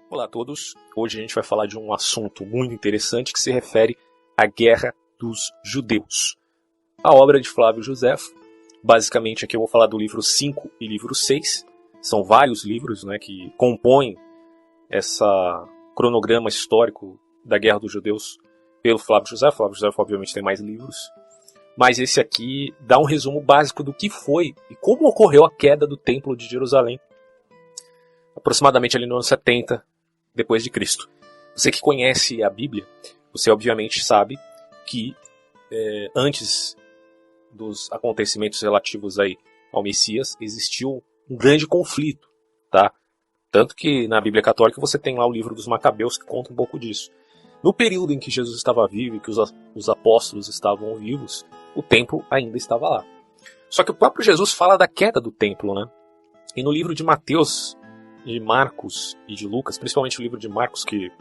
Olá a todos, hoje a gente vai falar de um assunto muito interessante que se refere à Guerra dos Judeus. A obra de Flávio Josefo, basicamente aqui eu vou falar do livro 5 e livro 6, são vários livros, que compõem esse cronograma histórico da Guerra dos Judeus pelo Flávio Josefo. Flávio Josefo obviamente tem mais livros, mas esse aqui dá um resumo básico do que foi e como ocorreu a queda do Templo de Jerusalém, aproximadamente ali no ano 70 depois de Cristo. Você que conhece a Bíblia, você obviamente sabe que antes dos acontecimentos relativos aí ao Messias, existiu um grande conflito, tá? Tanto que na Bíblia Católica você tem lá o livro dos Macabeus que conta um pouco disso. No período em que Jesus estava vivo e que os apóstolos estavam vivos, o templo ainda estava lá. Só que o próprio Jesus fala da queda do templo, né? E no livro de Mateus, de Marcos e de Lucas, principalmente o livro de Marcos, que,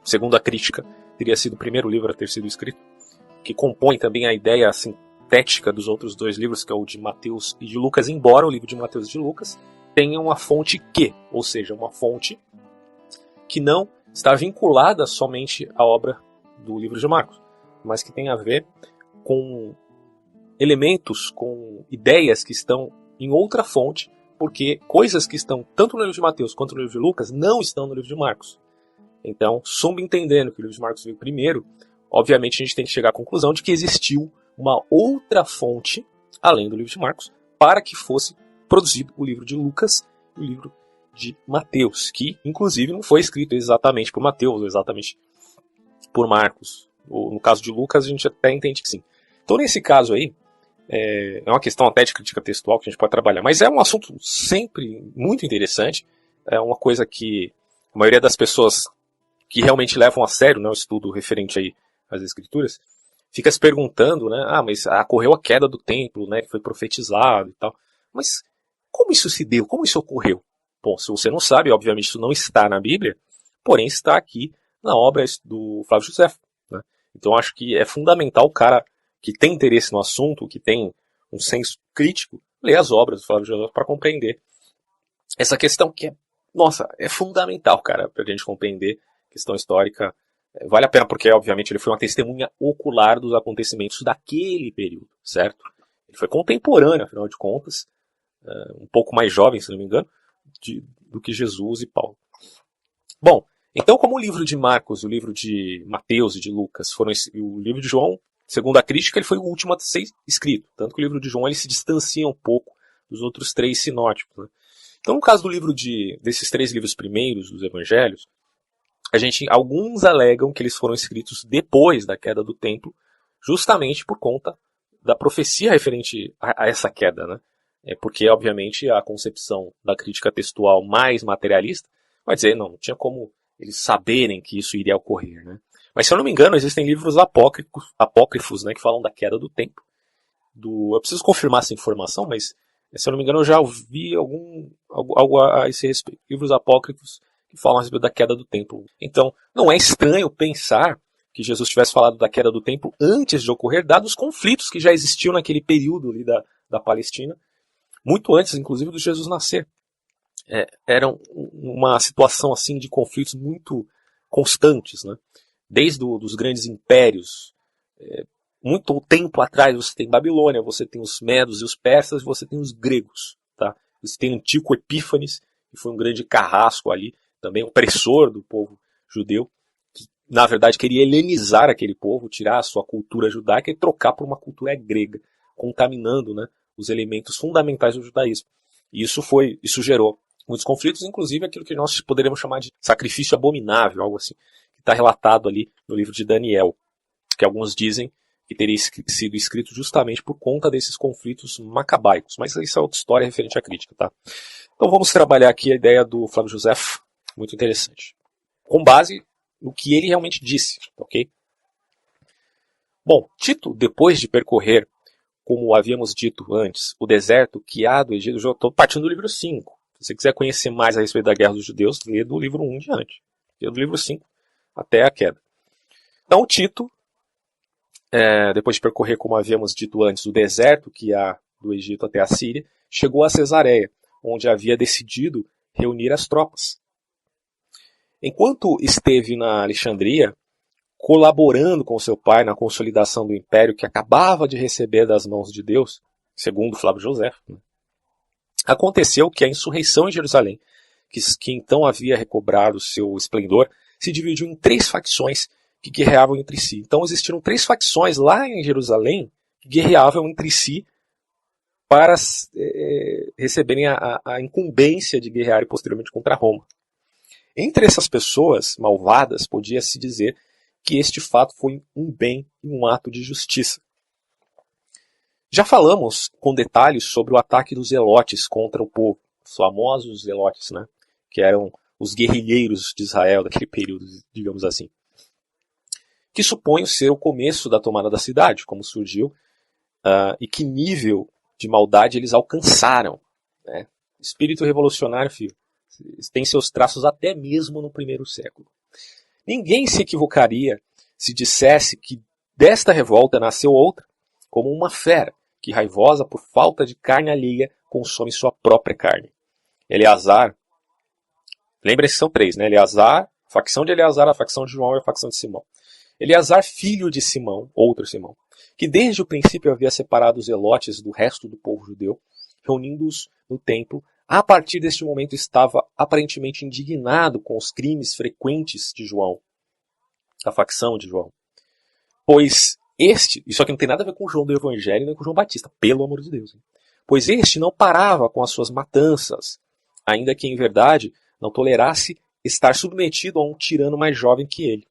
segundo a crítica, teria sido o primeiro livro a ter sido escrito, que compõe também a ideia sintética dos outros dois livros, que é o de Mateus e de Lucas, embora o livro de Mateus e de Lucas tenha uma fonte que, ou seja, uma fonte que não está vinculada somente à obra do livro de Marcos, mas que tem a ver com elementos, com ideias que estão em outra fonte, porque coisas que estão tanto no livro de Mateus quanto no livro de Lucas não estão no livro de Marcos. Então, subentendendo que o livro de Marcos veio primeiro, obviamente a gente tem que chegar à conclusão de que existiu uma outra fonte, além do livro de Marcos, para que fosse produzido o livro de Lucas e o livro de Mateus, que inclusive não foi escrito exatamente por Mateus, ou exatamente por Marcos. Ou, no caso de Lucas, a gente até entende que sim. Então, nesse caso aí, é uma questão até de crítica textual que a gente pode trabalhar, mas é um assunto sempre muito interessante, é uma coisa que a maioria das pessoas que realmente levam a sério, o estudo referente aí às escrituras, fica se perguntando, mas ocorreu a queda do templo, que foi profetizado e tal, mas como isso se deu, como isso ocorreu? Bom, se você não sabe, obviamente isso não está na Bíblia, porém está aqui na obra do Flávio Josefo, né? Então acho que é fundamental o cara que tem interesse no assunto, que tem um senso crítico, ler as obras do Flávio Josefo para compreender essa questão que é fundamental, cara, para a gente compreender a questão histórica. Vale a pena porque, obviamente, ele foi uma testemunha ocular dos acontecimentos daquele período, certo? Ele foi contemporâneo, afinal de contas, um pouco mais jovem, se não me engano, do que Jesus e Paulo. Bom, então como o livro de Marcos, o livro de Mateus e de Lucas e o livro de João, segundo a crítica, ele foi o último a ser escrito. Tanto que o livro de João ele se distancia um pouco dos outros três sinóticos, né? Então, no caso do livro desses três livros primeiros dos evangelhos, alguns alegam que eles foram escritos depois da queda do templo, justamente por conta da profecia referente a essa queda, né? Porque, obviamente, a concepção da crítica textual mais materialista vai dizer, não tinha como eles saberem que isso iria ocorrer, né? Mas, se eu não me engano, existem livros apócrifos, que falam da queda do templo. Eu preciso confirmar essa informação, mas, se eu não me engano, eu já ouvi algo a esse respeito. Livros apócrifos que falam a respeito da queda do templo. Então, não é estranho pensar que Jesus tivesse falado da queda do templo antes de ocorrer, dados os conflitos que já existiam naquele período ali da Palestina, muito antes, inclusive, de Jesus nascer. Era uma situação assim de conflitos muito constantes, né? Desde os grandes impérios. Muito tempo atrás você tem Babilônia, você tem os medos e os persas, e você tem os gregos. Tá? Você tem Antíoco Epífanes, que foi um grande carrasco ali, também opressor do povo judeu, que na verdade queria helenizar aquele povo, tirar a sua cultura judaica e trocar por uma cultura grega, contaminando, os elementos fundamentais do judaísmo. E isso gerou muitos conflitos, inclusive aquilo que nós poderíamos chamar de sacrifício abominável, algo assim, que está relatado ali no livro de Daniel, que alguns dizem que teria sido escrito justamente por conta desses conflitos macabaicos. Mas isso é outra história referente à crítica, tá? Então vamos trabalhar aqui a ideia do Flávio Josefo, muito interessante, com base no que ele realmente disse, ok? Bom, Tito, depois de percorrer, como havíamos dito antes, o deserto que há do Egito, eu estou partindo do livro 5. Se você quiser conhecer mais a respeito da Guerra dos Judeus, lê do livro 1 em diante. Lê do livro 5 até a queda. Então, Tito, depois de percorrer, como havíamos dito antes, o deserto que há do Egito até a Síria, chegou a Cesareia, onde havia decidido reunir as tropas. Enquanto esteve na Alexandria, colaborando com seu pai na consolidação do império que acabava de receber das mãos de Deus, segundo Flávio Joséfo, aconteceu que a insurreição em Jerusalém, que então havia recobrado seu esplendor, se dividiu em 3 facções que guerreavam entre si. Então existiram 3 facções lá em Jerusalém que guerreavam entre si para receberem a incumbência de guerrear posteriormente contra Roma. Entre essas pessoas malvadas, podia-se dizer que este fato foi um bem e um ato de justiça. Já falamos com detalhes sobre o ataque dos zelotes contra o povo, os famosos zelotes, né? Que eram os guerrilheiros de Israel daquele período, digamos assim. Que suponho ser o começo da tomada da cidade, como surgiu, e que nível de maldade eles alcançaram. Né? Espírito revolucionário, filho, tem seus traços até mesmo no primeiro século. Ninguém se equivocaria se dissesse que desta revolta nasceu outra, como uma fera, que raivosa por falta de carne alheia consome sua própria carne. Eleazar, lembre-se que são 3, né? Eleazar, a facção de Eleazar, a facção de João e a facção de Simão. Eleazar, filho de Simão, outro Simão, que desde o princípio havia separado os zelotes do resto do povo judeu, reunindo-os no templo, a partir deste momento estava aparentemente indignado com os crimes frequentes de João, a facção de João. Pois isso aqui não tem nada a ver com João do Evangelho nem com João Batista, pelo amor de Deus. Pois este não parava com as suas matanças, ainda que em verdade não tolerasse estar submetido a um tirano mais jovem que ele.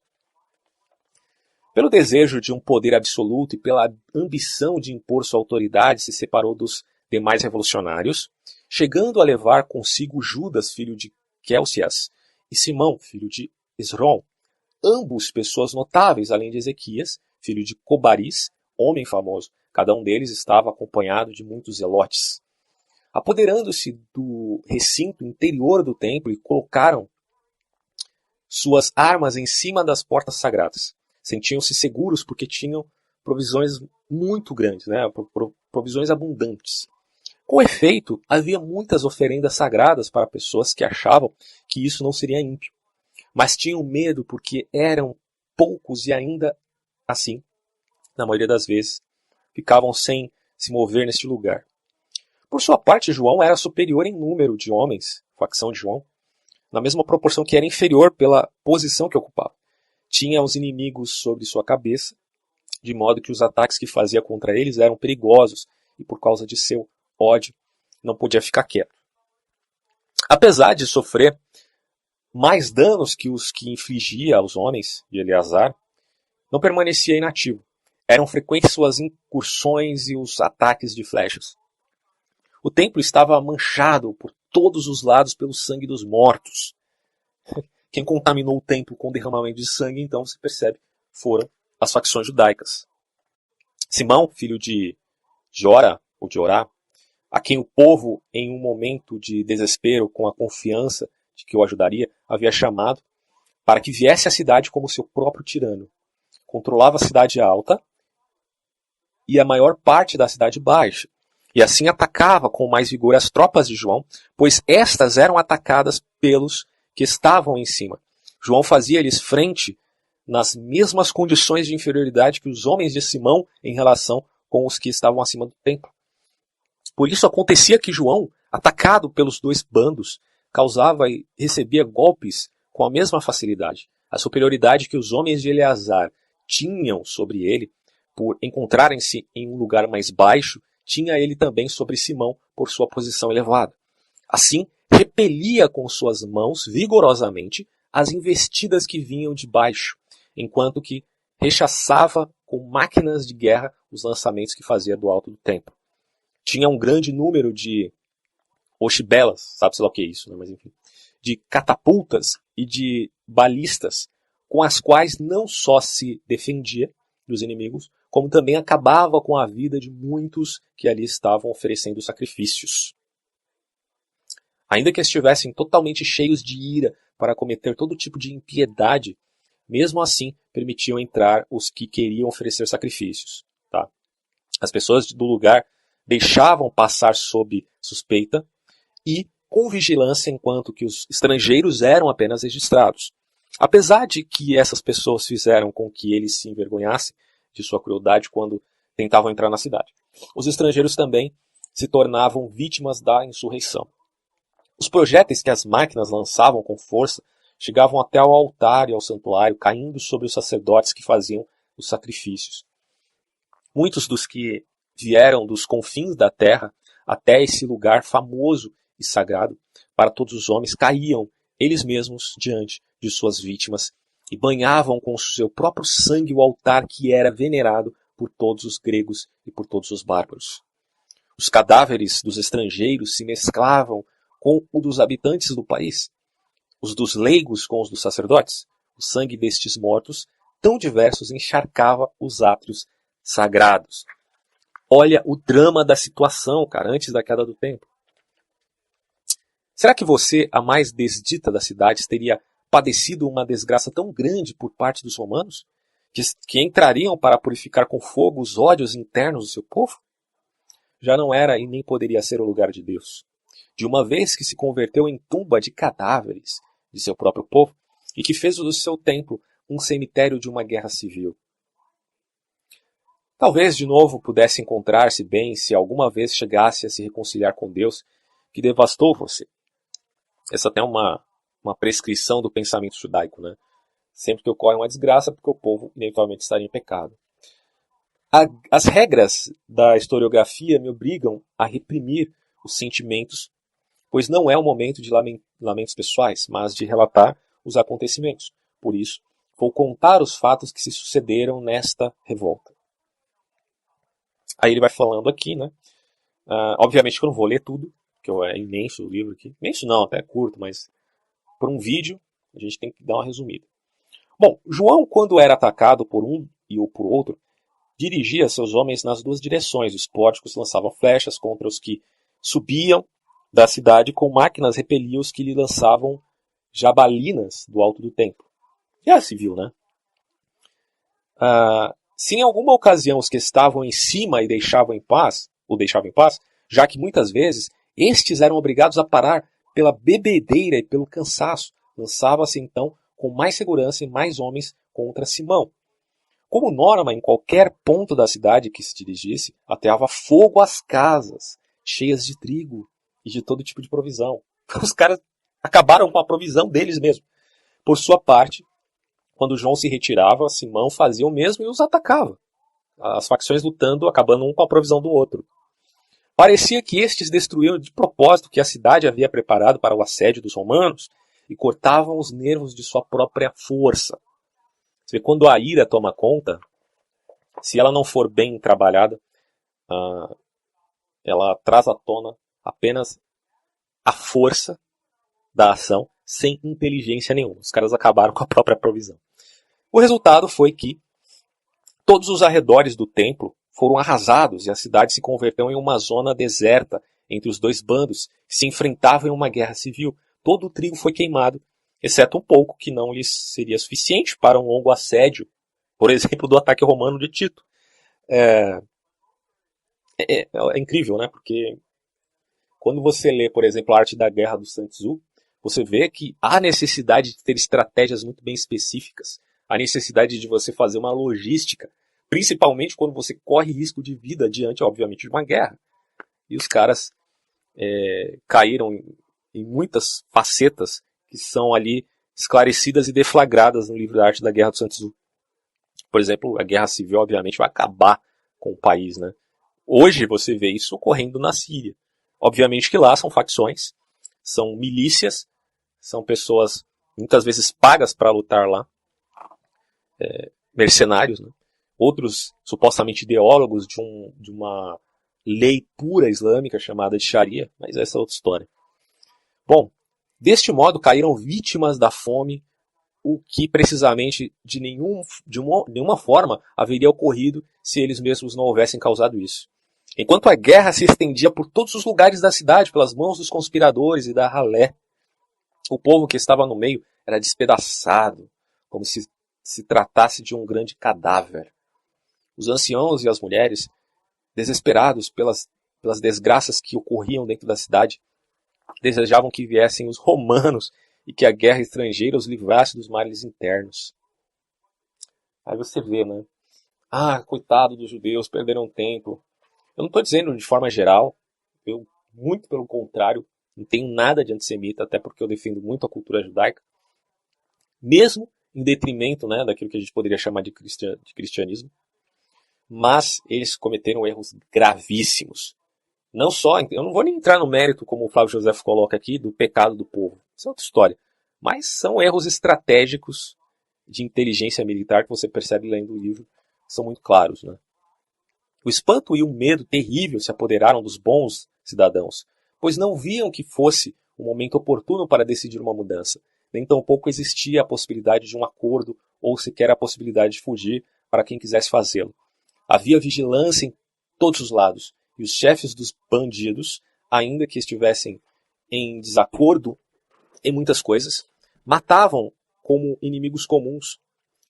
Pelo desejo de um poder absoluto e pela ambição de impor sua autoridade, se separou dos demais revolucionários, chegando a levar consigo Judas, filho de Quelcias, e Simão, filho de Esrom, ambos pessoas notáveis, além de Ezequias, filho de Cobaris, homem famoso. Cada um deles estava acompanhado de muitos zelotes. Apoderando-se do recinto interior do templo e colocaram suas armas em cima das portas sagradas. Sentiam-se seguros porque tinham provisões muito grandes, né? Provisões abundantes. Com efeito, havia muitas oferendas sagradas para pessoas que achavam que isso não seria ímpio, mas tinham medo porque eram poucos e ainda assim, na maioria das vezes, ficavam sem se mover neste lugar. Por sua parte, João era superior em número de homens, facção de João, na mesma proporção que era inferior pela posição que ocupava. Tinha os inimigos sobre sua cabeça, de modo que os ataques que fazia contra eles eram perigosos e por causa de seu ódio não podia ficar quieto. Apesar de sofrer mais danos que os que infligia aos homens de Eleazar, não permanecia inativo. Eram frequentes suas incursões e os ataques de flechas. O templo estava manchado por todos os lados pelo sangue dos mortos. Quem contaminou o templo com derramamento de sangue, então, se percebe, foram as facções judaicas. Simão, filho de Jora, ou de Orá, a quem o povo, em um momento de desespero, com a confiança de que o ajudaria, havia chamado para que viesse à cidade como seu próprio tirano. Controlava a cidade alta e a maior parte da cidade baixa, e assim atacava com mais vigor as tropas de João, pois estas eram atacadas pelos que estavam em cima. João fazia-lhes frente nas mesmas condições de inferioridade que os homens de Simão em relação com os que estavam acima do templo. Por isso acontecia que João, atacado pelos 2 bandos, causava e recebia golpes com a mesma facilidade. A superioridade que os homens de Eleazar tinham sobre ele, por encontrarem-se em um lugar mais baixo, tinha ele também sobre Simão por sua posição elevada. Assim, repelia com suas mãos vigorosamente as investidas que vinham de baixo, enquanto que rechaçava com máquinas de guerra os lançamentos que fazia do alto do templo. Tinha um grande número de oxibelas, sabe-se lá o que é isso, né? Mas enfim, de catapultas e de balistas, com as quais não só se defendia dos inimigos, como também acabava com a vida de muitos que ali estavam oferecendo sacrifícios. Ainda que estivessem totalmente cheios de ira para cometer todo tipo de impiedade, mesmo assim permitiam entrar os que queriam oferecer sacrifícios. Tá? As pessoas do lugar deixavam passar sob suspeita e com vigilância enquanto que os estrangeiros eram apenas registrados. Apesar de que essas pessoas fizeram com que eles se envergonhassem de sua crueldade quando tentavam entrar na cidade, os estrangeiros também se tornavam vítimas da insurreição. Os projéteis que as máquinas lançavam com força chegavam até ao altar e ao santuário, caindo sobre os sacerdotes que faziam os sacrifícios. Muitos dos que vieram dos confins da terra até esse lugar famoso e sagrado para todos os homens caíam eles mesmos diante de suas vítimas e banhavam com seu próprio sangue o altar que era venerado por todos os gregos e por todos os bárbaros. Os cadáveres dos estrangeiros se mesclavam com o dos habitantes do país, os dos leigos com os dos sacerdotes. O sangue destes mortos, tão diversos, encharcava os átrios sagrados. Olha o drama da situação, cara, antes da queda do templo. Será que você, a mais desdita das cidades, teria padecido uma desgraça tão grande por parte dos romanos, que entrariam para purificar com fogo os ódios internos do seu povo? Já não era e nem poderia ser o lugar de Deus, de uma vez que se converteu em tumba de cadáveres de seu próprio povo e que fez do seu templo um cemitério de uma guerra civil. Talvez de novo pudesse encontrar-se bem se alguma vez chegasse a se reconciliar com Deus que devastou você. Essa até é uma prescrição do pensamento judaico, né? Sempre que ocorre uma desgraça, porque o povo inevitavelmente estaria em pecado. As regras da historiografia me obrigam a reprimir os sentimentos, pois não é o momento de lamentos pessoais, mas de relatar os acontecimentos. Por isso, vou contar os fatos que se sucederam nesta revolta. Aí ele vai falando aqui, né? Obviamente que eu não vou ler tudo, porque é imenso o livro aqui. Imenso não, até é curto, mas por um vídeo a gente tem que dar uma resumida. Bom, João, quando era atacado por um e ou por outro, dirigia seus homens nas duas direções. Os pórticos lançavam flechas contra os que subiam da cidade, com máquinas repeliam os que lhe lançavam jabalinas do alto do templo. Já se viu, né? Se em alguma ocasião os que estavam em cima o deixavam em paz, já que muitas vezes estes eram obrigados a parar pela bebedeira e pelo cansaço, lançava-se então com mais segurança e mais homens contra Simão. Como norma, em qualquer ponto da cidade que se dirigisse, ateava fogo às casas, cheias de trigo e de todo tipo de provisão. Os caras acabaram com a provisão deles mesmos. Por sua parte, quando João se retirava, Simão fazia o mesmo e os atacava. As facções lutando, acabando um com a provisão do outro. Parecia que estes destruíam de propósito que a cidade havia preparado para o assédio dos romanos e cortavam os nervos de sua própria força. Você vê, quando a ira toma conta, se ela não for bem trabalhada, ela traz à tona apenas a força da ação, sem inteligência nenhuma. Os caras acabaram com a própria provisão. O resultado foi que todos os arredores do templo foram arrasados e a cidade se converteu em uma zona deserta entre os dois bandos que se enfrentavam em uma guerra civil. Todo o trigo foi queimado, exceto um pouco que não lhes seria suficiente para um longo assédio, por exemplo, do ataque romano de Tito. É incrível, né? Porque quando você lê, por exemplo, a Arte da Guerra do Sun Tzu, você vê que há necessidade de ter estratégias muito bem específicas, há necessidade de você fazer uma logística, principalmente quando você corre risco de vida diante, obviamente, de uma guerra. E os caras caíram em muitas facetas que são ali esclarecidas e deflagradas no livro da Arte da Guerra do Sun Tzu. Por exemplo, a guerra civil, obviamente, vai acabar com o país, né? Hoje você vê isso ocorrendo na Síria. Obviamente que lá são facções, são milícias, são pessoas muitas vezes pagas para lutar lá, mercenários, né? Outros supostamente ideólogos de uma lei pura islâmica chamada de Sharia, mas essa é outra história. Bom, deste modo caíram vítimas da fome, o que precisamente de nenhuma forma haveria ocorrido se eles mesmos não houvessem causado isso. Enquanto a guerra se estendia por todos os lugares da cidade, pelas mãos dos conspiradores e da ralé, o povo que estava no meio era despedaçado, como se tratasse de um grande cadáver. Os anciãos e as mulheres, desesperados pelas desgraças que ocorriam dentro da cidade, desejavam que viessem os romanos e que a guerra estrangeira os livrasse dos males internos. Aí você vê, né? Ah, coitado dos judeus, perderam tempo. Eu não estou dizendo de forma geral, eu, muito pelo contrário, não tenho nada de antissemita, até porque eu defendo muito a cultura judaica, mesmo em detrimento, né, daquilo que a gente poderia chamar de cristianismo, mas eles cometeram erros gravíssimos. Não só, eu não vou nem entrar no mérito, como o Flávio José coloca aqui, do pecado do povo, isso é outra história, mas são erros estratégicos de inteligência militar que você percebe lendo o livro, são muito claros, né? O espanto e o medo terrível se apoderaram dos bons cidadãos, pois não viam que fosse o momento oportuno para decidir uma mudança, nem tampouco existia a possibilidade de um acordo ou sequer a possibilidade de fugir para quem quisesse fazê-lo. Havia vigilância em todos os lados, e os chefes dos bandidos, ainda que estivessem em desacordo em muitas coisas, matavam como inimigos comuns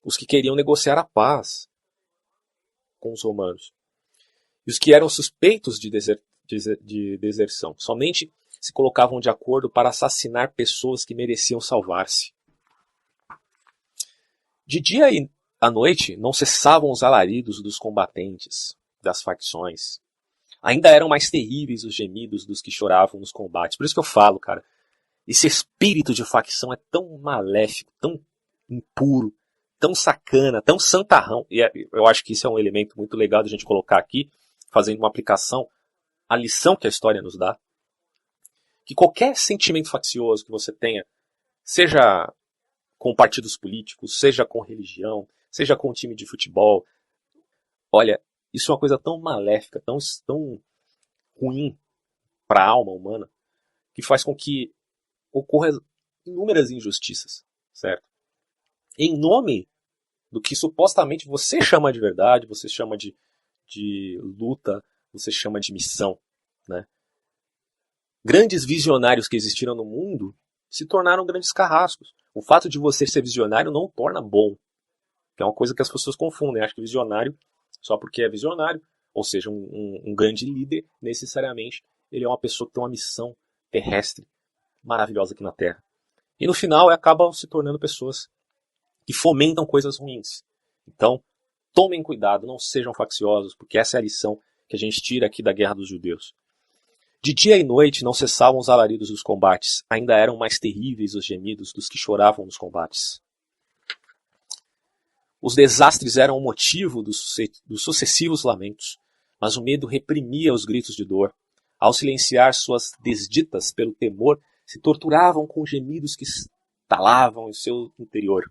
os que queriam negociar a paz com os romanos. E os que eram suspeitos de deserção somente se colocavam de acordo para assassinar pessoas que mereciam salvar-se. De dia e à noite não cessavam os alaridos dos combatentes, das facções. Ainda eram mais terríveis os gemidos dos que choravam nos combates. Por isso que eu falo, cara, esse espírito de facção é tão maléfico, tão impuro, tão sacana, tão santarrão. E eu acho que isso é um elemento muito legal de a gente colocar aqui, fazendo uma aplicação, a lição que a história nos dá. Que qualquer sentimento faccioso que você tenha, seja com partidos políticos, seja com religião, seja com um time de futebol, olha, isso é uma coisa tão maléfica, tão ruim para a alma humana, que faz com que ocorram inúmeras injustiças, certo? Em nome do que supostamente você chama de verdade, você chama de luta, você chama de missão, né? Grandes visionários que existiram no mundo se tornaram grandes carrascos. O fato de você ser visionário não o torna bom, que é uma coisa que as pessoas confundem. Acho que visionário, só porque é visionário, ou seja, um grande líder, necessariamente, ele é uma pessoa que tem uma missão terrestre maravilhosa aqui na Terra. E no final acabam se tornando pessoas que fomentam coisas ruins. Então, tomem cuidado, não sejam facciosos, porque essa é a lição que a gente tira aqui da Guerra dos Judeus. De dia e noite não cessavam os alaridos dos combates, ainda eram mais terríveis os gemidos dos que choravam nos combates. Os desastres eram o motivo dos sucessivos lamentos, mas o medo reprimia os gritos de dor. Ao silenciar suas desditas pelo temor, se torturavam com gemidos que estalavam em seu interior.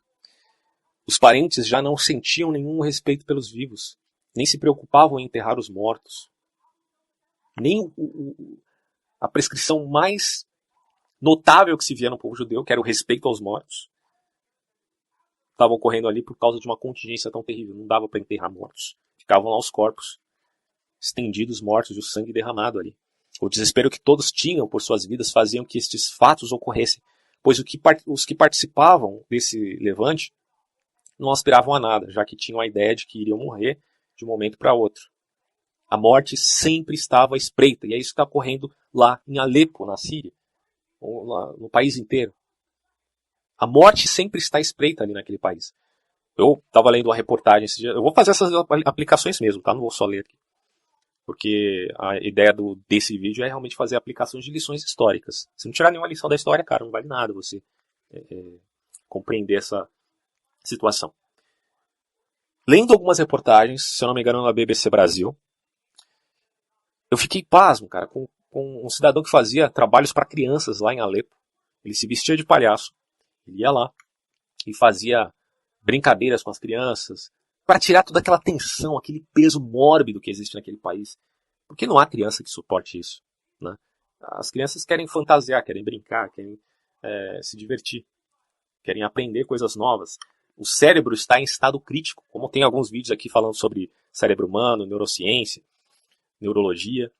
Os parentes já não sentiam nenhum respeito pelos vivos, nem se preocupavam em enterrar os mortos. Nem a prescrição mais notável que se via no povo judeu, que era o respeito aos mortos, estava ocorrendo ali por causa de uma contingência tão terrível. Não dava para enterrar mortos. Ficavam lá os corpos estendidos, mortos, e o sangue derramado ali. O desespero que todos tinham por suas vidas faziam que estes fatos ocorressem, pois os que participavam desse levante não aspiravam a nada, já que tinham a ideia de que iriam morrer de um momento para outro. A morte sempre estava à espreita, e é isso que está ocorrendo lá em Alepo, na Síria, ou lá no país inteiro. A morte sempre está à espreita ali naquele país. Eu estava lendo uma reportagem esse dia, eu vou fazer essas aplicações mesmo, tá? Não vou só ler aqui. Porque a ideia desse vídeo é realmente fazer aplicações de lições históricas. Se não tirar nenhuma lição da história, cara, não vale nada você compreender essa situação. Lendo algumas reportagens, se eu não me engano, na BBC Brasil, eu fiquei pasmo, cara, com um cidadão que fazia trabalhos para crianças lá em Alepo. Ele se vestia de palhaço, ele ia lá e fazia brincadeiras com as crianças, para tirar toda aquela tensão, aquele peso mórbido que existe naquele país. Porque não há criança que suporte isso, né? As crianças querem fantasiar, querem brincar, querem se divertir, querem aprender coisas novas. O cérebro está em estado crítico, como tem alguns vídeos aqui falando sobre cérebro humano, neurociência, neurologia,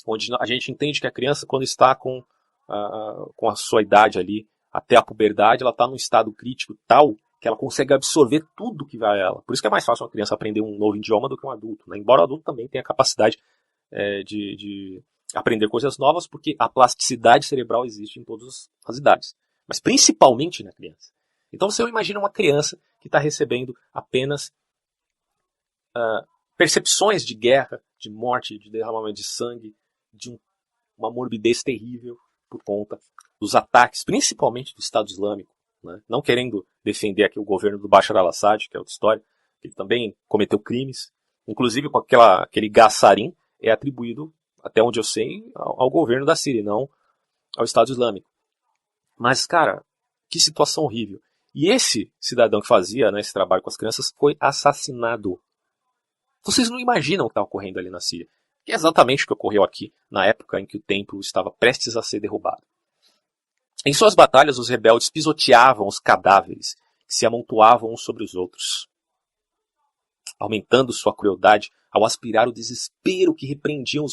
onde a gente entende que a criança, quando está com a sua idade ali, até a puberdade, ela está num estado crítico tal que ela consegue absorver tudo que vai a ela. Por isso que é mais fácil uma criança aprender um novo idioma do que um adulto, né? Embora o adulto também tenha a capacidade de aprender coisas novas, porque a plasticidade cerebral existe em todas as idades. mas principalmente na criança. Então você imagina uma criança que está recebendo apenas percepções de guerra, de morte, de derramamento de sangue, de uma morbidez terrível por conta dos ataques, principalmente do Estado Islâmico, né? Não querendo defender aqui o governo do Bashar al-Assad, que é outra história, ele também cometeu crimes, inclusive com aquele gás sarin é atribuído, até onde eu sei, ao governo da Síria, não ao Estado Islâmico. Mas, cara, que situação horrível. E esse cidadão que fazia, né, esse trabalho com as crianças foi assassinado. Vocês não imaginam o que está ocorrendo ali na Síria. Que é exatamente o que ocorreu aqui, na época em que o templo estava prestes a ser derrubado. Em suas batalhas, os rebeldes pisoteavam os cadáveres, que se amontoavam uns sobre os outros, aumentando sua crueldade ao aspirar o desespero que desprendiam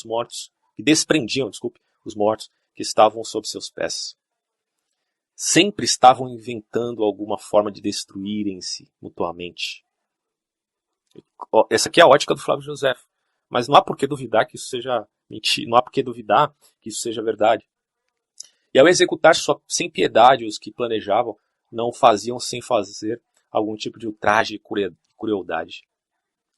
os mortos que estavam sob seus pés. Sempre estavam inventando alguma forma de destruírem-se mutuamente. Essa aqui é a ótica do Flávio Josefo. Mas não há por que duvidar que isso seja mentira, não há por que duvidar que isso seja verdade. E ao executar sem piedade os que planejavam, não o faziam sem fazer algum tipo de ultraje e crueldade.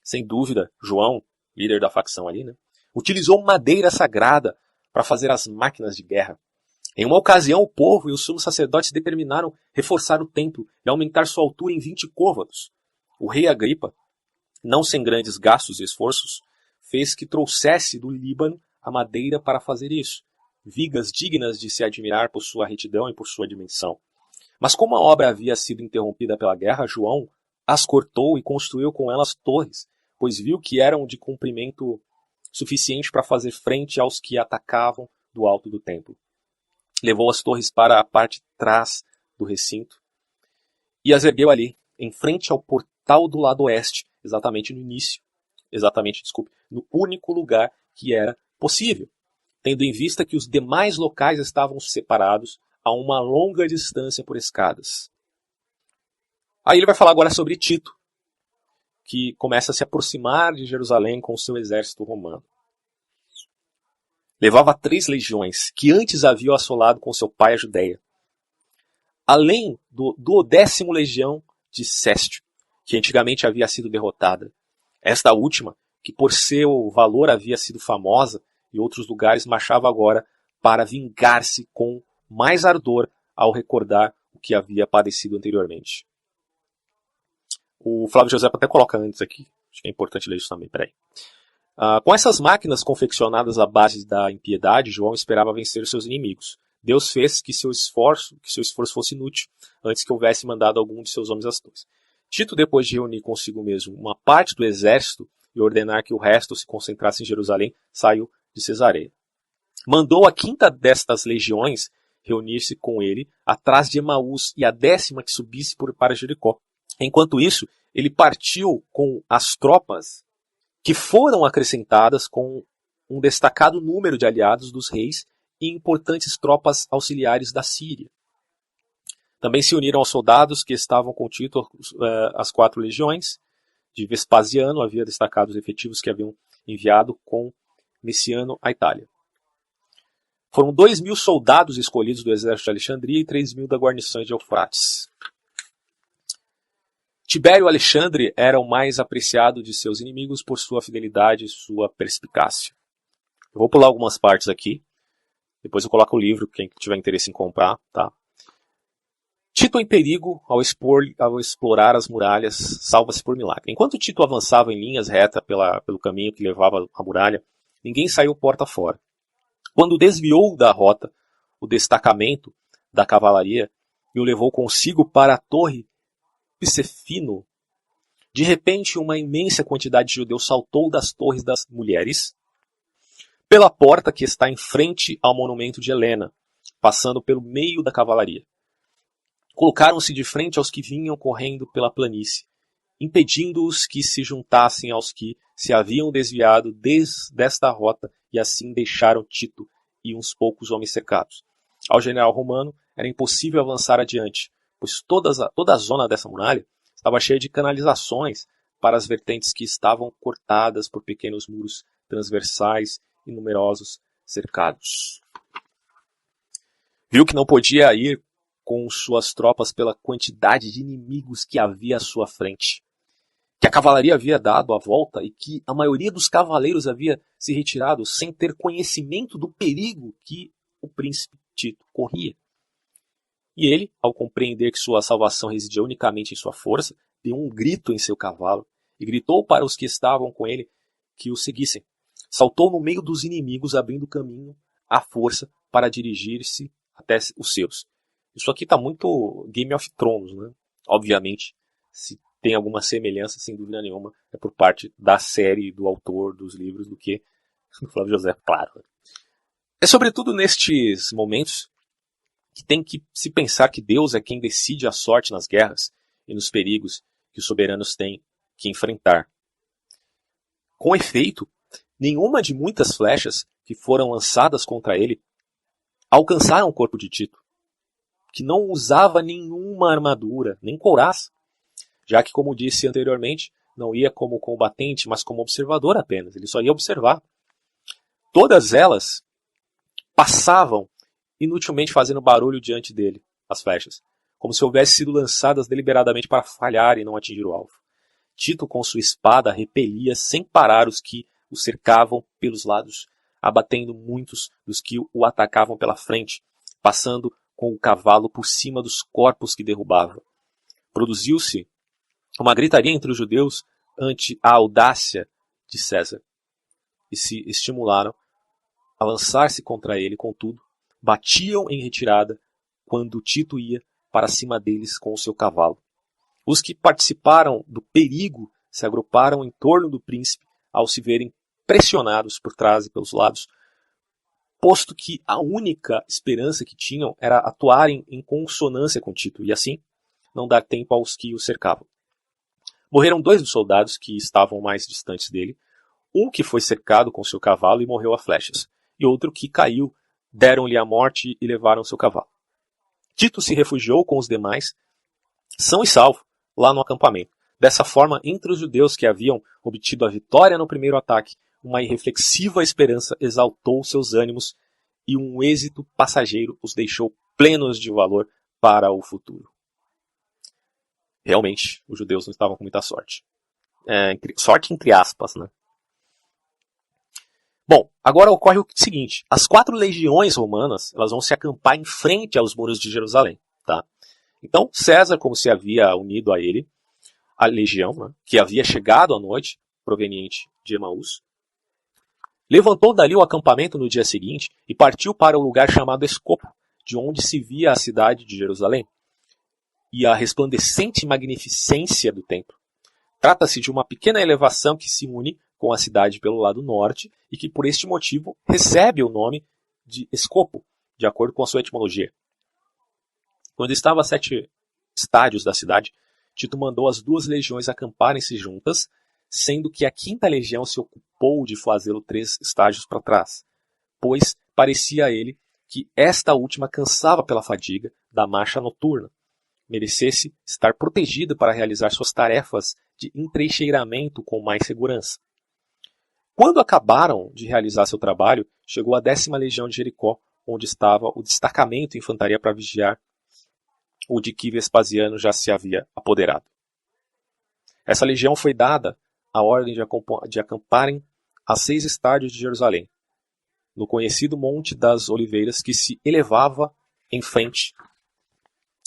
Sem dúvida, João, líder da facção ali, né, utilizou madeira sagrada para fazer as máquinas de guerra. Em uma ocasião, o povo e os sumos sacerdotes determinaram reforçar o templo e aumentar sua altura em 20 côvados. O rei Agripa, não sem grandes gastos e esforços, fez que trouxesse do Líbano a madeira para fazer isso, vigas dignas de se admirar por sua retidão e por sua dimensão. Mas como a obra havia sido interrompida pela guerra, João as cortou e construiu com elas torres, pois viu que eram de comprimento suficiente para fazer frente aos que atacavam do alto do templo. Levou as torres para a parte de trás do recinto e as ergueu ali, em frente ao portal do lado oeste, no único lugar que era possível, tendo em vista que os demais locais estavam separados a uma longa distância por escadas. Aí ele vai falar agora sobre Tito, que começa a se aproximar de Jerusalém com o seu exército romano. Levava 3 legiões, que antes haviam assolado com seu pai a Judéia, além do 10º legião de Céstio, que antigamente havia sido derrotada. Esta última, que por seu valor havia sido famosa em outros lugares, marchava agora para vingar-se com mais ardor ao recordar o que havia padecido anteriormente. O Flávio José até coloca antes aqui, acho que é importante ler isso também, peraí. Com essas máquinas confeccionadas à base da impiedade, João esperava vencer seus inimigos. Deus fez que seu esforço fosse inútil, antes que houvesse mandado algum de seus homens às torres. Tito, depois de reunir consigo mesmo uma parte do exército e ordenar que o resto se concentrasse em Jerusalém, saiu de Cesareia. Mandou a 5ª destas legiões reunir-se com ele atrás de Emaús e a 10ª que subisse para Jericó. Enquanto isso, ele partiu com as tropas que foram acrescentadas com um destacado número de aliados dos reis e importantes tropas auxiliares da Síria. Também se uniram aos soldados que estavam com Tito as 4 legiões de Vespasiano, havia destacado os efetivos que haviam enviado com Messiano à Itália. Foram 2.000 soldados escolhidos do exército de Alexandria e 3.000 da guarnição de Eufrates. Tibério Alexandre era o mais apreciado de seus inimigos por sua fidelidade e sua perspicácia. Eu vou pular algumas partes aqui. Depois eu coloco o livro, quem tiver interesse em comprar. Tá? Tito em perigo ao explorar as muralhas, salva-se por milagre. Enquanto Tito avançava em linhas retas pelo caminho que levava à muralha, ninguém saiu porta fora. Quando desviou da rota o destacamento da cavalaria e o levou consigo para a torre Psefino, de repente uma imensa quantidade de judeus saltou das torres das mulheres pela porta que está em frente ao monumento de Helena, passando pelo meio da cavalaria. Colocaram-se de frente aos que vinham correndo pela planície, impedindo-os que se juntassem aos que se haviam desviado desta rota e assim deixaram Tito e uns poucos homens cercados. Ao general romano era impossível avançar adiante, pois toda a zona dessa muralha estava cheia de canalizações para as vertentes que estavam cortadas por pequenos muros transversais e numerosos cercados. Viu que não podia ir com suas tropas pela quantidade de inimigos que havia à sua frente, que a cavalaria havia dado a volta e que a maioria dos cavaleiros havia se retirado sem ter conhecimento do perigo que o príncipe Tito corria. E ele, ao compreender que sua salvação residia unicamente em sua força, deu um grito em seu cavalo e gritou para os que estavam com ele que o seguissem. Saltou no meio dos inimigos, abrindo caminho à força para dirigir-se até os seus. Isso aqui está muito Game of Thrones, né? Obviamente, se tem alguma semelhança, sem dúvida nenhuma, é por parte da série, do autor, dos livros, do que do Flávio José, claro. É sobretudo nestes momentos que tem que se pensar que Deus é quem decide a sorte nas guerras e nos perigos que os soberanos têm que enfrentar. Com efeito, nenhuma de muitas flechas que foram lançadas contra ele alcançaram o corpo de Tito, que não usava nenhuma armadura, nem couraça, já que, como disse anteriormente, não ia como combatente, mas como observador apenas. Ele só ia observar. Todas elas passavam inutilmente fazendo barulho diante dele, as flechas, como se houvessem sido lançadas deliberadamente para falhar e não atingir o alvo. Tito, com sua espada, repelia sem parar os que o cercavam pelos lados, abatendo muitos dos que o atacavam pela frente, passando com o cavalo por cima dos corpos que derrubava. Produziu-se uma gritaria entre os judeus ante a audácia de César, e se estimularam a lançar-se contra ele. Contudo, batiam em retirada quando Tito ia para cima deles com o seu cavalo. Os que participaram do perigo se agruparam em torno do príncipe ao se verem pressionados por trás e pelos lados, posto que a única esperança que tinham era atuarem em consonância com Tito, e assim não dar tempo aos que o cercavam. Morreram 2 dos soldados que estavam mais distantes dele, um que foi cercado com seu cavalo e morreu a flechas, e outro que caiu, deram-lhe a morte e levaram seu cavalo. Tito se refugiou com os demais, são e salvo, lá no acampamento. Dessa forma, entre os judeus que haviam obtido a vitória no primeiro ataque, uma irreflexiva esperança exaltou seus ânimos e um êxito passageiro os deixou plenos de valor para o futuro. Realmente, os judeus não estavam com muita sorte. Sorte entre aspas, né? Bom, agora ocorre o seguinte. As 4 legiões romanas elas vão se acampar em frente aos muros de Jerusalém. Tá? Então, César, como se havia unido a ele, a legião, né, que havia chegado à noite, proveniente de Emaús, levantou dali o acampamento no dia seguinte e partiu para o lugar chamado Escopo, de onde se via a cidade de Jerusalém e a resplandecente magnificência do templo. Trata-se de uma pequena elevação que se une com a cidade pelo lado norte e que, por este motivo, recebe o nome de Escopo, de acordo com a sua etimologia. Quando estava a 7 estádios da cidade, Tito mandou as 2 legiões acamparem-se juntas, sendo que a 5ª legião se ocupou de fazê-lo 3 estágios para trás, pois parecia a ele que esta última cansava pela fadiga da marcha noturna, merecesse estar protegida para realizar suas tarefas de entrincheiramento com mais segurança. Quando acabaram de realizar seu trabalho, chegou a 10ª legião de Jericó, onde estava o destacamento de infantaria para vigiar o de que Vespasiano já se havia apoderado. Essa legião foi dada a ordem de acamparem a 6 estádios de Jerusalém, no conhecido Monte das Oliveiras, que se elevava em frente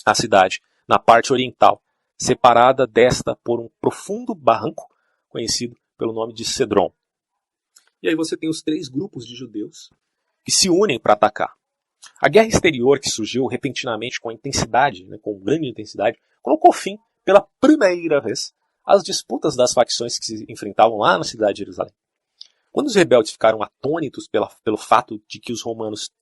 à cidade, na parte oriental, separada desta por um profundo barranco, conhecido pelo nome de Cedron. E aí você tem os 3 grupos de judeus que se unem para atacar. A guerra exterior, que surgiu repentinamente com com grande intensidade, colocou fim, pela primeira vez, às disputas das facções que se enfrentavam lá na cidade de Jerusalém. Quando os rebeldes ficaram atônitos pelo fato de que os romanos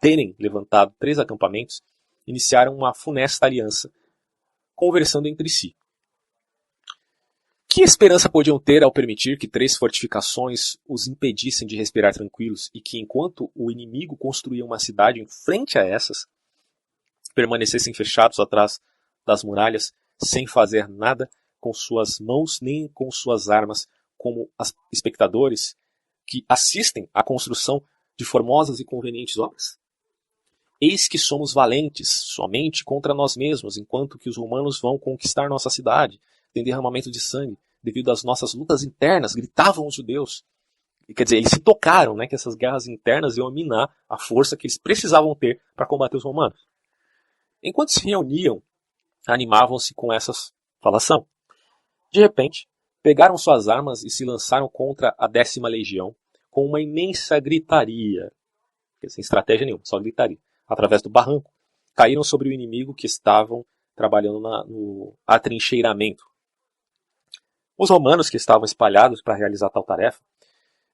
terem levantado 3 acampamentos, iniciaram uma funesta aliança, conversando entre si. Que esperança podiam ter ao permitir que 3 fortificações os impedissem de respirar tranquilos e que, enquanto o inimigo construía uma cidade em frente a essas, permanecessem fechados atrás das muralhas, sem fazer nada com suas mãos nem com suas armas, como espectadores que assistem à construção de formosas e convenientes obras? Eis que somos valentes somente contra nós mesmos, enquanto que os romanos vão conquistar nossa cidade. Tem derramamento de sangue devido às nossas lutas internas, gritavam os judeus. Quer dizer, eles se tocaram, né, que essas guerras internas iam minar a força que eles precisavam ter para combater os romanos. Enquanto se reuniam, animavam-se com essa falação. De repente, pegaram suas armas e se lançaram contra a 10ª legião com uma imensa gritaria, sem estratégia nenhuma, só gritaria, através do barranco. Caíram sobre o inimigo que estavam trabalhando no atrincheiramento. Os romanos que estavam espalhados para realizar tal tarefa,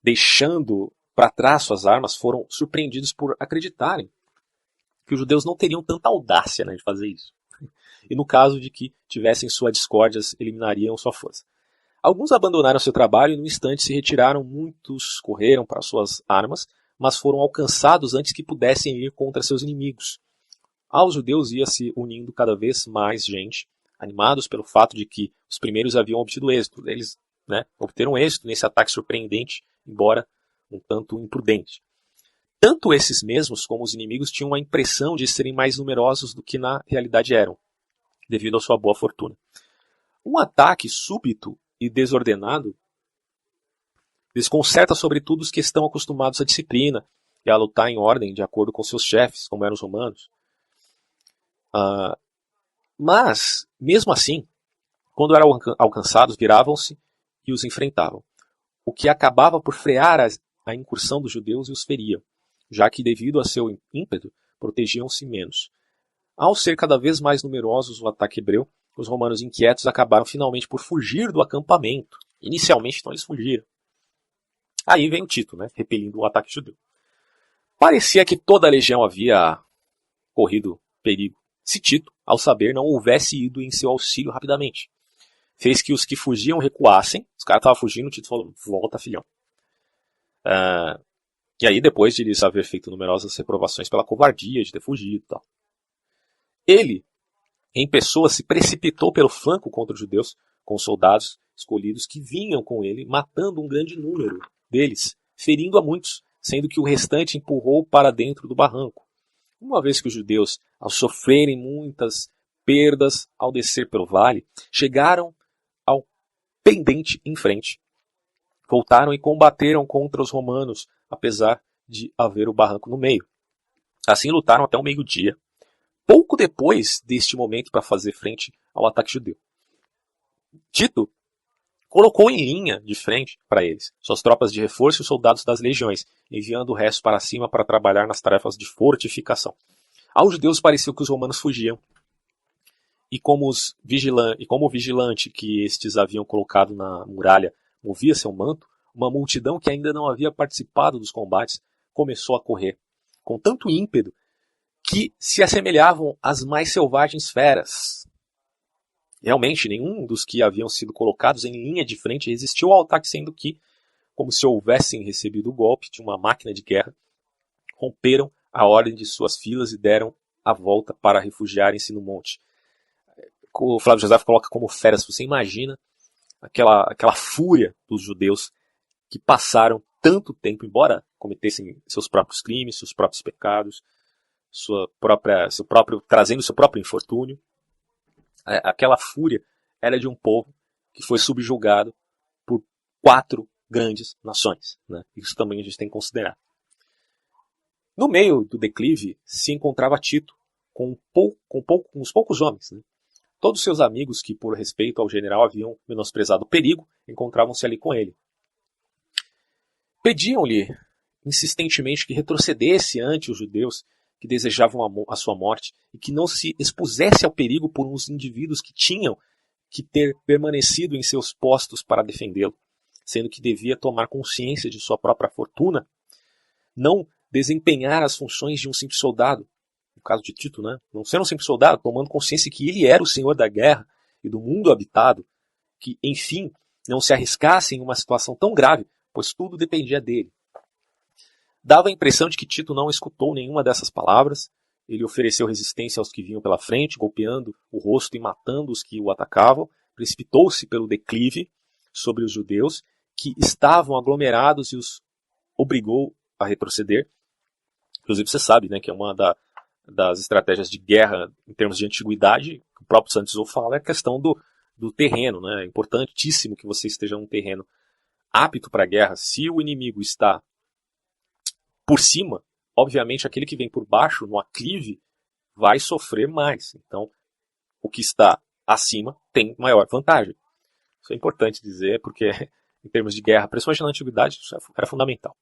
deixando para trás suas armas, foram surpreendidos por acreditarem que os judeus não teriam tanta audácia, né, de fazer isso. E no caso de que tivessem suas discórdias, eliminariam sua força. Alguns abandonaram seu trabalho e no instante se retiraram, muitos correram para suas armas, mas foram alcançados antes que pudessem ir contra seus inimigos. Aos judeus ia se unindo cada vez mais gente, animados pelo fato de que os primeiros haviam obtido êxito. Eles, né, obteram êxito nesse ataque surpreendente, embora um tanto imprudente. Tanto esses mesmos como os inimigos tinham a impressão de serem mais numerosos do que na realidade eram, devido à sua boa fortuna. Um ataque súbito e desordenado desconcerta sobretudo os que estão acostumados à disciplina e a lutar em ordem de acordo com seus chefes, como eram os romanos. Mas, mesmo assim, quando eram alcançados, viravam-se e os enfrentavam, o que acabava por frear a incursão dos judeus e os feriam, já que, devido a seu ímpeto, protegiam-se menos. Ao ser cada vez mais numerosos o ataque hebreu, os romanos inquietos acabaram finalmente por fugir do acampamento. Inicialmente, então, eles fugiram. Aí vem o Tito, né, repelindo o ataque judeu. Parecia que toda a legião havia corrido perigo, se Tito, ao saber, não houvesse ido em seu auxílio rapidamente. Fez que os que fugiam recuassem. Os caras estavam fugindo, o Tito falou, volta, filhão. E aí, depois de eles haver feito numerosas reprovações pela covardia de ter fugido e tal, ele, em pessoa, se precipitou pelo flanco contra os judeus, com os soldados escolhidos que vinham com ele, matando um grande número deles, ferindo a muitos, sendo que o restante empurrou para dentro do barranco. Uma vez que os judeus, ao sofrerem muitas perdas ao descer pelo vale, chegaram ao pendente em frente. Voltaram e combateram contra os romanos, apesar de haver o barranco no meio. Assim lutaram até o meio-dia, pouco depois deste momento para fazer frente ao ataque judeu. Tito colocou em linha de frente para eles suas tropas de reforço e os soldados das legiões, enviando o resto para cima para trabalhar nas tarefas de fortificação. Aos judeus pareceu que os romanos fugiam, e como o vigilante que estes haviam colocado na muralha movia seu manto, uma multidão que ainda não havia participado dos combates começou a correr, com tanto ímpeto que se assemelhavam às mais selvagens feras. Realmente, nenhum dos que haviam sido colocados em linha de frente resistiu ao ataque, sendo que, como se houvessem recebido o golpe de uma máquina de guerra, romperam a ordem de suas filas e deram a volta para refugiarem-se no monte. O Flávio José coloca como feras. Você imagina aquela fúria dos judeus que passaram tanto tempo, embora cometessem seus próprios crimes, seus próprios pecados, trazendo seu próprio infortúnio. Aquela fúria era de um povo que foi subjugado por 4 grandes nações, né? Isso também a gente tem que considerar. No meio do declive se encontrava Tito, com uns poucos homens, né? Todos seus amigos que, por respeito ao general, haviam menosprezado o perigo, encontravam-se ali com ele. Pediam-lhe insistentemente que retrocedesse ante os judeus que desejavam a sua morte e que não se expusesse ao perigo por uns indivíduos que tinham que ter permanecido em seus postos para defendê-lo, sendo que devia tomar consciência de sua própria fortuna, não desempenhar as funções de um simples soldado, no caso de Tito, né? Não ser um simples soldado, tomando consciência que ele era o senhor da guerra e do mundo habitado, que, enfim, não se arriscasse em uma situação tão grave, pois tudo dependia dele. Dava a impressão de que Tito não escutou nenhuma dessas palavras. Ele ofereceu resistência aos que vinham pela frente, golpeando o rosto e matando os que o atacavam. Precipitou-se pelo declive sobre os judeus, que estavam aglomerados, e os obrigou a retroceder. Inclusive, você sabe, né, que é uma das estratégias de guerra em termos de antiguidade, o próprio Sun Tzu fala, é a questão do terreno, né? É importantíssimo que você esteja num terreno apto para a guerra. Se o inimigo está por cima, obviamente aquele que vem por baixo, no aclive, vai sofrer mais. Então, o que está acima tem maior vantagem. Isso é importante dizer, porque em termos de guerra, principalmente na antiguidade, isso era fundamental.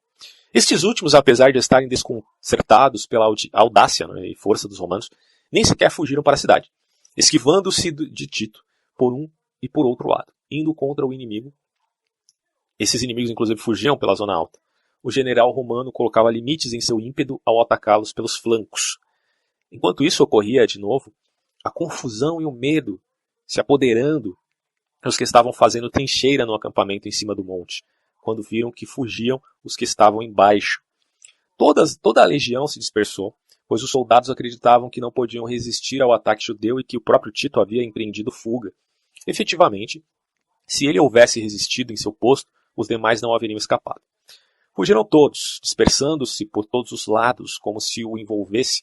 Estes últimos, apesar de estarem desconcertados pela audácia, né, e força dos romanos, nem sequer fugiram para a cidade, esquivando-se de Tito por um e por outro lado, indo contra o inimigo. Esses inimigos, inclusive, fugiam pela zona alta. O general romano colocava limites em seu ímpeto ao atacá-los pelos flancos. Enquanto isso ocorria de novo, a confusão e o medo se apoderando dos que estavam fazendo trincheira no acampamento em cima do monte, quando viram que fugiam os que estavam embaixo. Toda a legião se dispersou, pois os soldados acreditavam que não podiam resistir ao ataque judeu e que o próprio Tito havia empreendido fuga. Efetivamente, se ele houvesse resistido em seu posto, os demais não haveriam escapado. Fugiram todos, dispersando-se por todos os lados, como se o envolvesse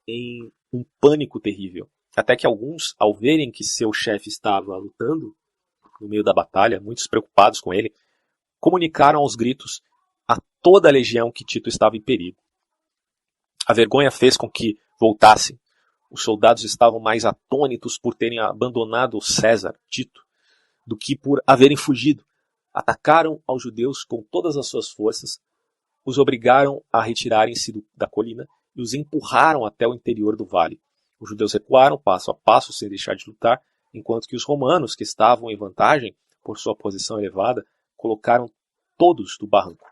em um pânico terrível. Até que alguns, ao verem que seu chefe estava lutando no meio da batalha, muitos preocupados com ele, comunicaram aos gritos a toda a legião que Tito estava em perigo. A vergonha fez com que voltassem. Os soldados estavam mais atônitos por terem abandonado César, Tito, do que por haverem fugido. Atacaram aos judeus com todas as suas forças, os obrigaram a retirarem-se da colina e os empurraram até o interior do vale. Os judeus recuaram passo a passo sem deixar de lutar, enquanto que os romanos, que estavam em vantagem por sua posição elevada, colocaram todos do barranco.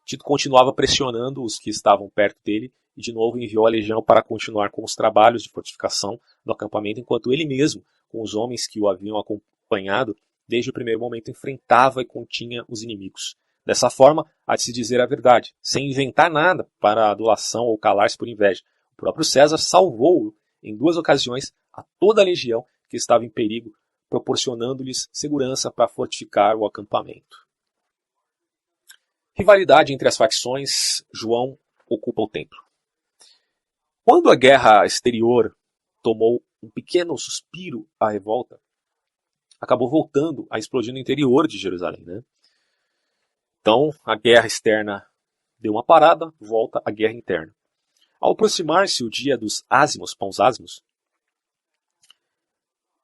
Tito continuava pressionando os que estavam perto dele e de novo enviou a legião para continuar com os trabalhos de fortificação do acampamento, enquanto ele mesmo, com os homens que o haviam acompanhado, desde o primeiro momento enfrentava e continha os inimigos. Dessa forma, há de se dizer a verdade, sem inventar nada para adulação ou calar-se por inveja. O próprio César salvou em 2 ocasiões a toda a legião que estava em perigo, proporcionando-lhes segurança para fortificar o acampamento. Rivalidade entre as facções, João ocupa o templo. Quando a guerra exterior tomou um pequeno suspiro à revolta, acabou voltando a explodir no interior de Jerusalém, né? Então, a guerra externa deu uma parada, volta a guerra interna. Ao aproximar-se o dia dos ázimos, pães ázimos,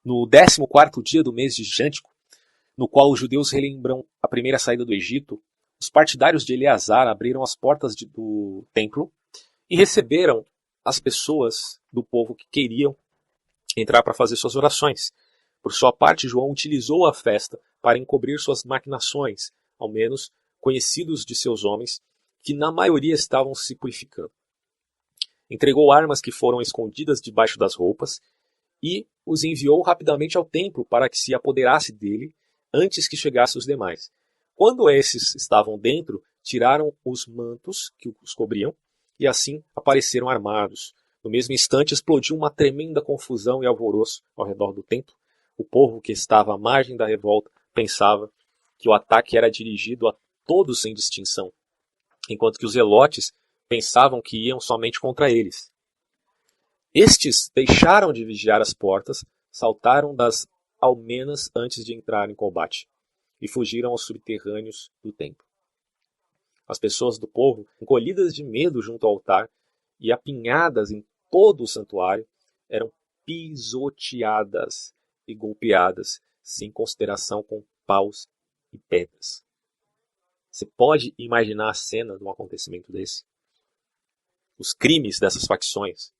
no 14º dia do mês de Jântico, no qual os judeus relembram a primeira saída do Egito, os partidários de Eleazar abriram as portas do templo e receberam as pessoas do povo que queriam entrar para fazer suas orações. Por sua parte, João utilizou a festa para encobrir suas maquinações, ao menos conhecidos de seus homens, que na maioria estavam se purificando. Entregou armas que foram escondidas debaixo das roupas e os enviou rapidamente ao templo para que se apoderasse dele antes que chegassem os demais. Quando esses estavam dentro, tiraram os mantos que os cobriam e assim apareceram armados. No mesmo instante explodiu uma tremenda confusão e alvoroço ao redor do templo. O povo que estava à margem da revolta pensava que o ataque era dirigido a todos sem distinção, enquanto que os zelotes pensavam que iam somente contra eles. Estes deixaram de vigiar as portas, saltaram das almenas antes de entrar em combate e fugiram aos subterrâneos do templo. As pessoas do povo, encolhidas de medo junto ao altar e apinhadas em todo o santuário, eram pisoteadas e golpeadas sem consideração com paus e pedras. Você pode imaginar a cena de um acontecimento desse? Os crimes dessas facções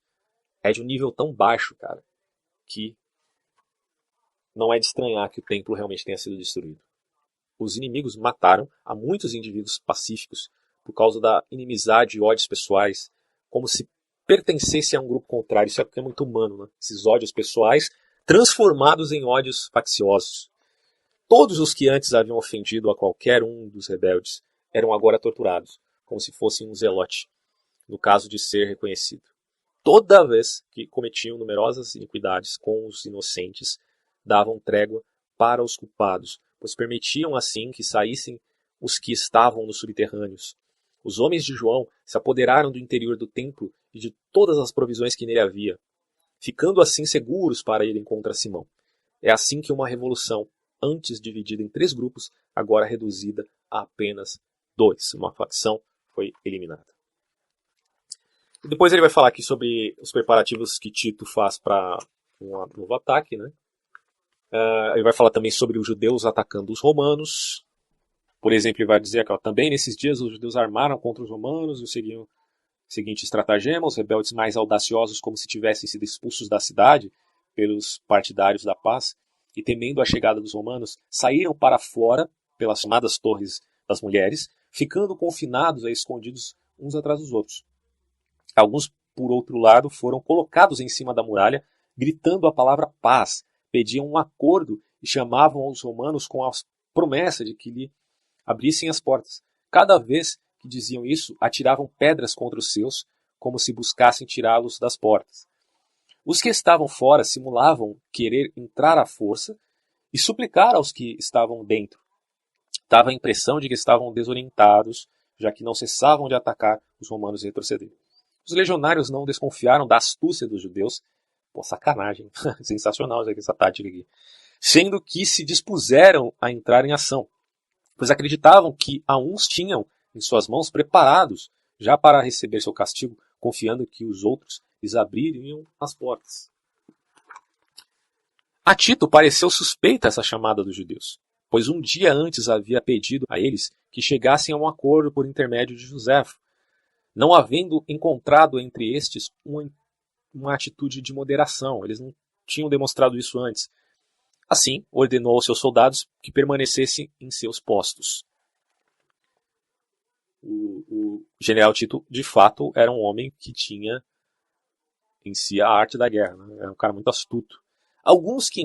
é de um nível tão baixo, cara, que não é de estranhar que o templo realmente tenha sido destruído. Os inimigos mataram a muitos indivíduos pacíficos por causa da inimizade e ódios pessoais, como se pertencesse a um grupo contrário. Isso é muito humano, né? Esses ódios pessoais transformados em ódios facciosos. Todos os que antes haviam ofendido a qualquer um dos rebeldes eram agora torturados, como se fossem um zelote, no caso de ser reconhecido. Toda vez que cometiam numerosas iniquidades com os inocentes, davam trégua para os culpados, pois permitiam assim que saíssem os que estavam nos subterrâneos. Os homens de João se apoderaram do interior do templo e de todas as provisões que nele havia, ficando assim seguros para irem contra Simão. É assim que uma revolução, antes dividida em 3 grupos, agora reduzida a apenas 2. Uma facção foi eliminada. E depois ele vai falar aqui sobre os preparativos que Tito faz para um novo ataque, né? Ele vai falar também sobre os judeus atacando os romanos. Por exemplo, ele vai dizer que também nesses dias os judeus armaram contra os romanos e seguiam o seguinte estratagema: os rebeldes mais audaciosos, como se tivessem sido expulsos da cidade pelos partidários da paz, e temendo a chegada dos romanos, saíram para fora pelas chamadas torres das mulheres, ficando confinados e escondidos uns atrás dos outros. Alguns, por outro lado, foram colocados em cima da muralha, gritando a palavra paz, pediam um acordo e chamavam aos romanos com a promessa de que lhe abrissem as portas. Cada vez que diziam isso, atiravam pedras contra os seus, como se buscassem tirá-los das portas. Os que estavam fora simulavam querer entrar à força e suplicar aos que estavam dentro. Dava a impressão de que estavam desorientados, já que não cessavam de atacar os romanos e retroceder. Os legionários não desconfiaram da astúcia dos judeus. Pô, sacanagem. Sensacional essa tática aqui. Sendo que se dispuseram a entrar em ação, pois acreditavam que a uns tinham em suas mãos preparados já para receber seu castigo, confiando que os outros lhes abririam as portas. A Tito pareceu suspeita essa chamada dos judeus, pois um dia antes havia pedido a eles que chegassem a um acordo por intermédio de Joséfo, não havendo encontrado entre estes uma atitude de moderação. Eles não tinham demonstrado isso antes. Assim, ordenou aos seus soldados que permanecessem em seus postos. O general Tito, de fato, era um homem que tinha em si a arte da guerra, né? Era um cara muito astuto. Alguns que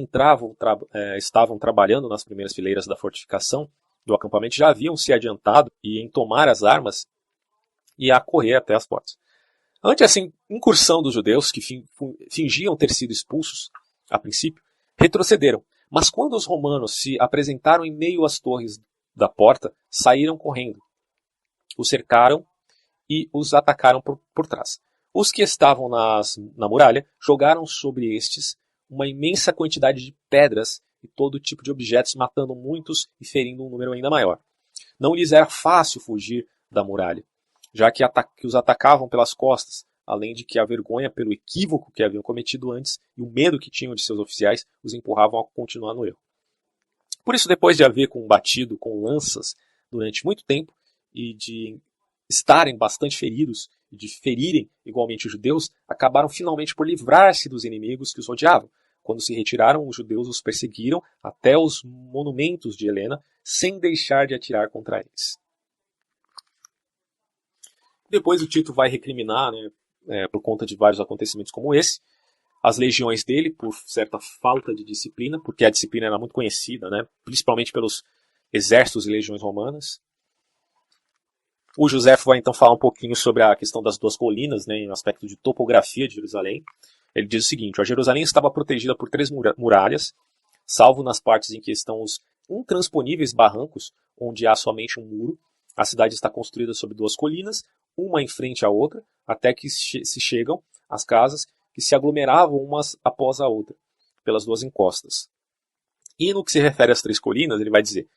estavam trabalhando nas primeiras fileiras da fortificação do acampamento já haviam se adiantado e em tomar as armas e a correr até as portas. Ante essa incursão dos judeus, que fingiam ter sido expulsos, a princípio, retrocederam. Mas quando os romanos se apresentaram em meio às torres da porta, saíram correndo. Os cercaram e os atacaram por trás. Os que estavam na muralha jogaram sobre estes uma imensa quantidade de pedras e todo tipo de objetos, matando muitos e ferindo um número ainda maior. Não lhes era fácil fugir da muralha, já que os atacavam pelas costas, além de que a vergonha pelo equívoco que haviam cometido antes e o medo que tinham de seus oficiais os empurravam a continuar no erro. Por isso, depois de haver combatido com lanças durante muito tempo e de estarem bastante feridos e de ferirem igualmente os judeus, acabaram finalmente por livrar-se dos inimigos que os rodeavam. Quando se retiraram, os judeus os perseguiram até os monumentos de Helena, sem deixar de atirar contra eles. Depois o Tito vai recriminar, por conta de vários acontecimentos como esse, as legiões dele por certa falta de disciplina, porque a disciplina era muito conhecida, principalmente pelos exércitos e legiões romanas. O Joséfo vai então falar um pouquinho sobre a questão das 2 colinas, no aspecto de topografia de Jerusalém. Ele diz o seguinte: Jerusalém estava protegida por 3 muralhas, salvo nas partes em que estão os intransponíveis barrancos, onde há somente um muro. A cidade está construída sobre 2 colinas, uma em frente à outra, até que se chegam às casas que se aglomeravam umas após a outra, pelas 2 encostas. E no que se refere às 3 colinas, ele vai dizer: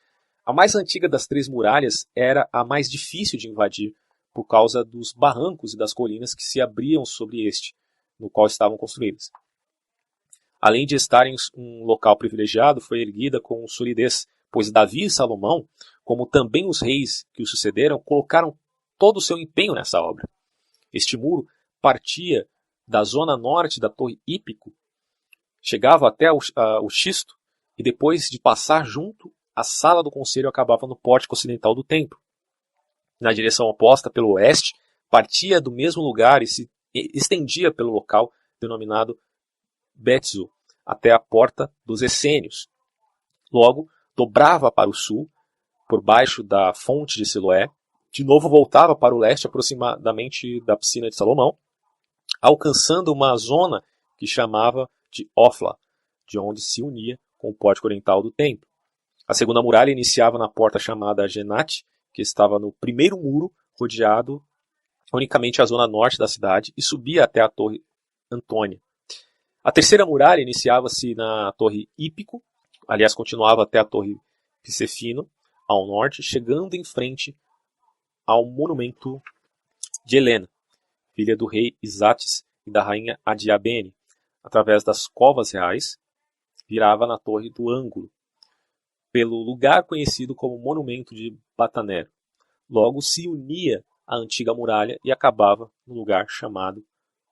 a mais antiga das 3 muralhas era a mais difícil de invadir, por causa dos barrancos e das colinas que se abriam sobre este, no qual estavam construídas. Além de estar em um local privilegiado, foi erguida com solidez, pois Davi e Salomão, como também os reis que o sucederam, colocaram todo o seu empenho nessa obra. Este muro partia da zona norte da Torre Hípico, chegava até o Xisto, e depois de passar junto, a sala do conselho acabava no pórtico ocidental do templo. Na direção oposta, pelo oeste, partia do mesmo lugar e se estendia pelo local denominado Betzu, até a porta dos Essênios. Logo, dobrava para o sul, por baixo da fonte de Siloé, de novo voltava para o leste, aproximadamente da piscina de Salomão, alcançando uma zona que chamava de Ofla, de onde se unia com o pórtico oriental do templo. A segunda muralha iniciava na porta chamada Genate, que estava no primeiro muro, rodeado unicamente a zona norte da cidade e subia até a Torre Antônia. A terceira muralha iniciava-se na Torre Hípico, aliás, continuava até a Torre Picefino, ao norte, chegando em frente ao monumento de Helena, filha do rei Isates e da rainha Adiabene. Através das covas reais, virava na Torre do Ângulo, pelo lugar conhecido como Monumento de Batanero. Logo se unia à antiga muralha e acabava no lugar chamado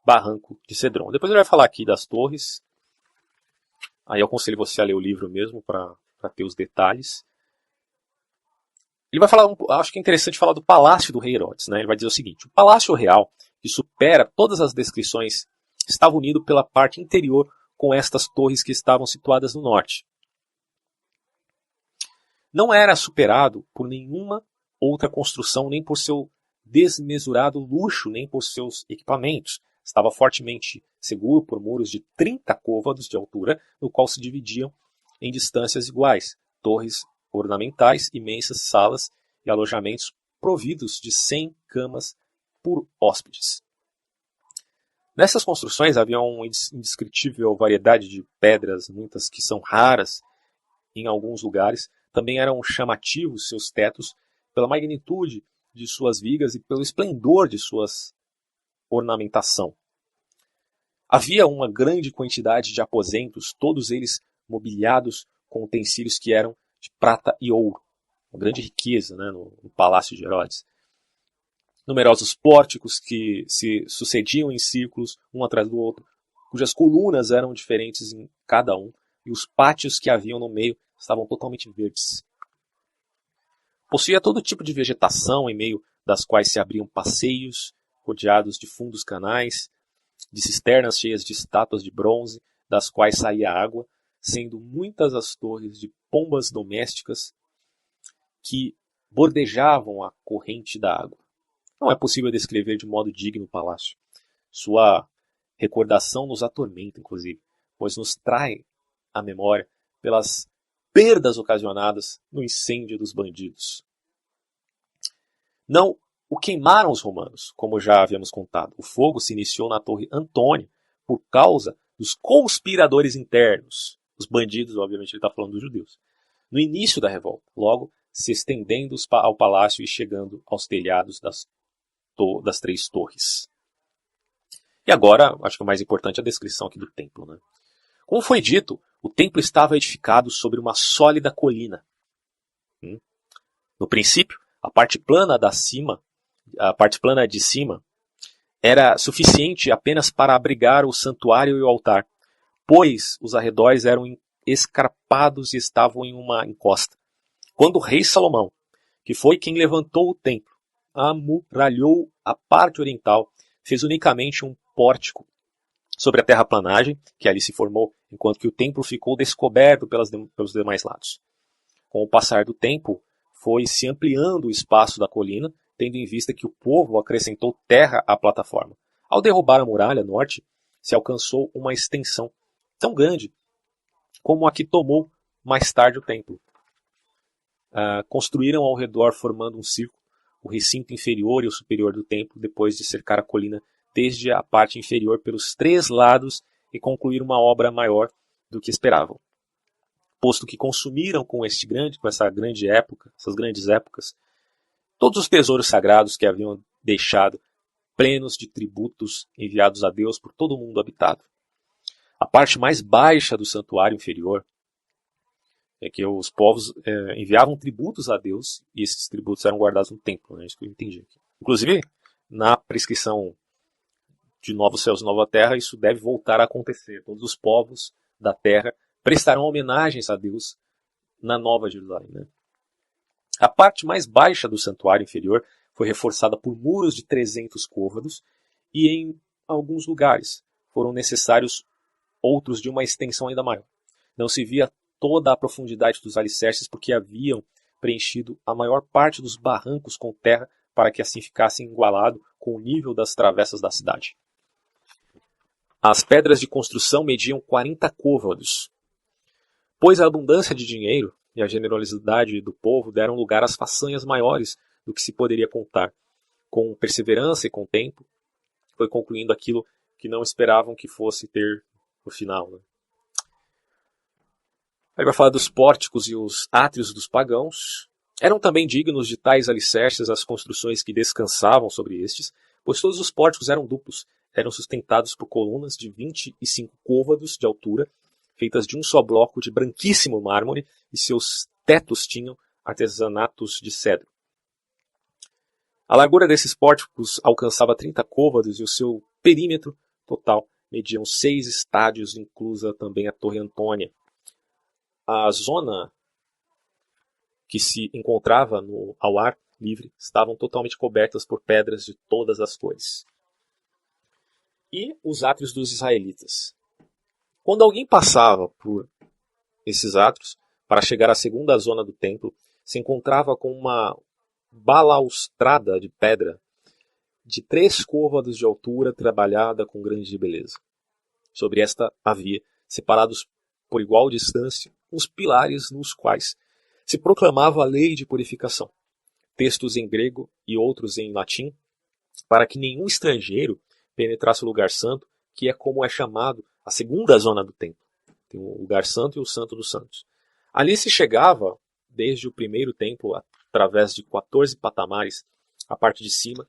Barranco de Cedron. Depois ele vai falar aqui das torres. Aí eu aconselho você a ler o livro mesmo para ter os detalhes. Ele vai falar, acho que é interessante falar do Palácio do Rei Herodes. Né? Ele vai dizer o seguinte: o Palácio Real, que supera todas as descrições, estava unido pela parte interior com estas torres que estavam situadas no norte. Não era superado por nenhuma outra construção, nem por seu desmesurado luxo, nem por seus equipamentos. Estava fortemente seguro por muros de 30 côvados de altura, no qual se dividiam em distâncias iguais, torres ornamentais, imensas salas e alojamentos providos de 100 camas por hóspedes. Nessas construções havia uma indescritível variedade de pedras, muitas que são raras em alguns lugares. Também eram chamativos seus tetos pela magnitude de suas vigas e pelo esplendor de suas ornamentação. Havia uma grande quantidade de aposentos, todos eles mobiliados com utensílios que eram de prata e ouro. Uma grande riqueza, né, no Palácio de Herodes. Numerosos pórticos que se sucediam em círculos, um atrás do outro, cujas colunas eram diferentes em cada um, e os pátios que haviam no meio estavam totalmente verdes. Possuía todo tipo de vegetação, em meio das quais se abriam passeios, rodeados de fundos canais, de cisternas cheias de estátuas de bronze, das quais saía água, sendo muitas as torres de pombas domésticas que bordejavam a corrente da água. Não é possível descrever de modo digno o palácio. Sua recordação nos atormenta, inclusive, pois nos trai à memória pelas perdas ocasionadas no incêndio dos bandidos. Não o queimaram os romanos, como já havíamos contado. O fogo se iniciou na Torre Antônia por causa dos conspiradores internos. Os bandidos, obviamente, ele está falando dos judeus. No início da revolta, logo se estendendo ao palácio e chegando aos telhados das 3 torres. E agora, acho que o mais importante é a descrição aqui do templo. Né? Como foi dito, o templo estava edificado sobre uma sólida colina. No princípio, a parte plana de cima era suficiente apenas para abrigar o santuário e o altar, pois os arredores eram escarpados e estavam em uma encosta. Quando o rei Salomão, que foi quem levantou o templo, amuralhou a parte oriental, fez unicamente um pórtico sobre a terraplanagem, que ali se formou, enquanto que o templo ficou descoberto pelos demais lados. Com o passar do tempo, foi se ampliando o espaço da colina, tendo em vista que o povo acrescentou terra à plataforma. Ao derrubar a muralha norte, se alcançou uma extensão tão grande como a que tomou mais tarde o templo. Construíram ao redor, formando um círculo, o recinto inferior e o superior do templo, depois de cercar a colina desde a parte inferior pelos 3 lados e concluir uma obra maior do que esperavam. Posto que consumiram essas grandes épocas, todos os tesouros sagrados que haviam deixado, plenos de tributos enviados a Deus por todo o mundo habitado. A parte mais baixa do santuário inferior é que os povos enviavam tributos a Deus e esses tributos eram guardados no templo. Né? Isso que eu entendi aqui. Inclusive, na prescrição de novos céus e nova terra, isso deve voltar a acontecer. Todos os povos da terra prestarão homenagens a Deus na Nova Jerusalém. Né? A parte mais baixa do santuário inferior foi reforçada por muros de 300 côvados e em alguns lugares foram necessários outros de uma extensão ainda maior. Não se via toda a profundidade dos alicerces porque haviam preenchido a maior parte dos barrancos com terra para que assim ficasse igualado com o nível das travessas da cidade. As pedras de construção mediam 40 côvados, pois a abundância de dinheiro e a generosidade do povo deram lugar às façanhas maiores do que se poderia contar. com perseverança e com tempo, foi concluindo aquilo que não esperavam que fosse ter no final. Né? Aí vai falar dos pórticos e os átrios dos pagãos. Eram também dignos de tais alicerces as construções que descansavam sobre estes, pois todos os pórticos eram duplos, eram sustentados por colunas de 25 côvados de altura, feitas de um só bloco de branquíssimo mármore, e seus tetos tinham artesanatos de cedro. A largura desses pórticos alcançava 30 côvados e o seu perímetro total media 6 estádios, inclusa também a Torre Antônia. A zona que se encontrava ao ar livre estavam totalmente cobertas por pedras de todas as cores. E os átrios dos israelitas. Quando alguém passava por esses átrios, para chegar à segunda zona do templo, se encontrava com uma balaustrada de pedra de 3 côvados de altura, trabalhada com grande beleza. Sobre esta havia, separados por igual distância, uns pilares nos quais se proclamava a lei de purificação, textos em grego e outros em latim, para que nenhum estrangeiro penetrasse o lugar santo, que é como é chamado a segunda zona do templo. Tem o lugar santo e o santo dos santos. Ali se chegava, desde o primeiro templo, através de 14 patamares, a parte de cima,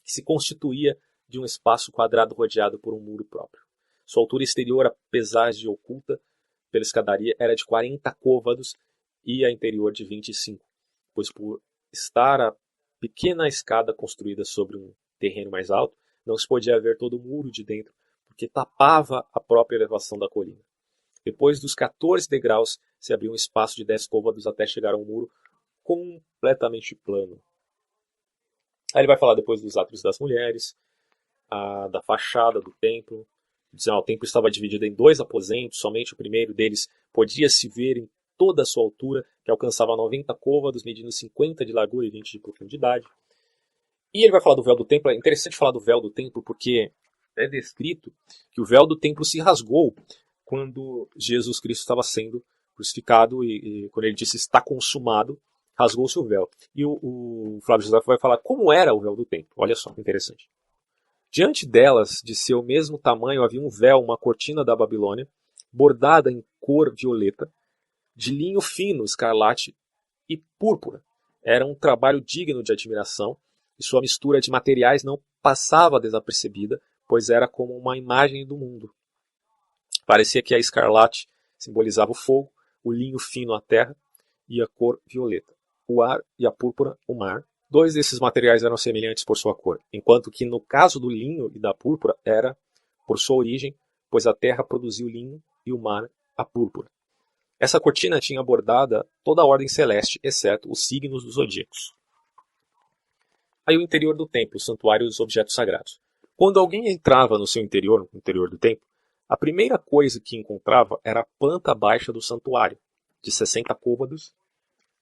que se constituía de um espaço quadrado rodeado por um muro próprio. Sua altura exterior, apesar de oculta pela escadaria, era de 40 côvados e a interior de 25, pois por estar a pequena escada construída sobre um terreno mais alto, não se podia ver todo o muro de dentro, porque tapava a própria elevação da colina. Depois dos 14 degraus, se abria um espaço de 10 côvados até chegar a um muro completamente plano. Aí ele vai falar depois dos átrios das mulheres, da fachada do templo. O templo estava dividido em 2 aposentos, somente o primeiro deles podia se ver em toda a sua altura, que alcançava 90 côvados, medindo 50 de largura e 20 de profundidade. E ele vai falar do véu do templo. É interessante falar do véu do templo porque é descrito que o véu do templo se rasgou quando Jesus Cristo estava sendo crucificado e quando ele disse está consumado, rasgou-se o véu. E o Flávio José vai falar como era o véu do templo. Olha só que interessante. Diante delas, de seu mesmo tamanho, havia um véu, uma cortina da Babilônia, bordada em cor violeta, de linho fino, escarlate e púrpura. Era um trabalho digno de admiração, e sua mistura de materiais não passava desapercebida, pois era como uma imagem do mundo. Parecia que a escarlate simbolizava o fogo, o linho fino a terra e a cor violeta, o ar e a púrpura o mar. 2 desses materiais eram semelhantes por sua cor, enquanto que no caso do linho e da púrpura era por sua origem, pois a terra produziu o linho e o mar a púrpura. Essa cortina tinha bordada toda a ordem celeste, exceto os signos dos zodíacos. Aí o interior do templo, o santuário e os objetos sagrados. Quando alguém entrava no seu interior, no interior do templo, a primeira coisa que encontrava era a planta baixa do santuário, de 60 côvados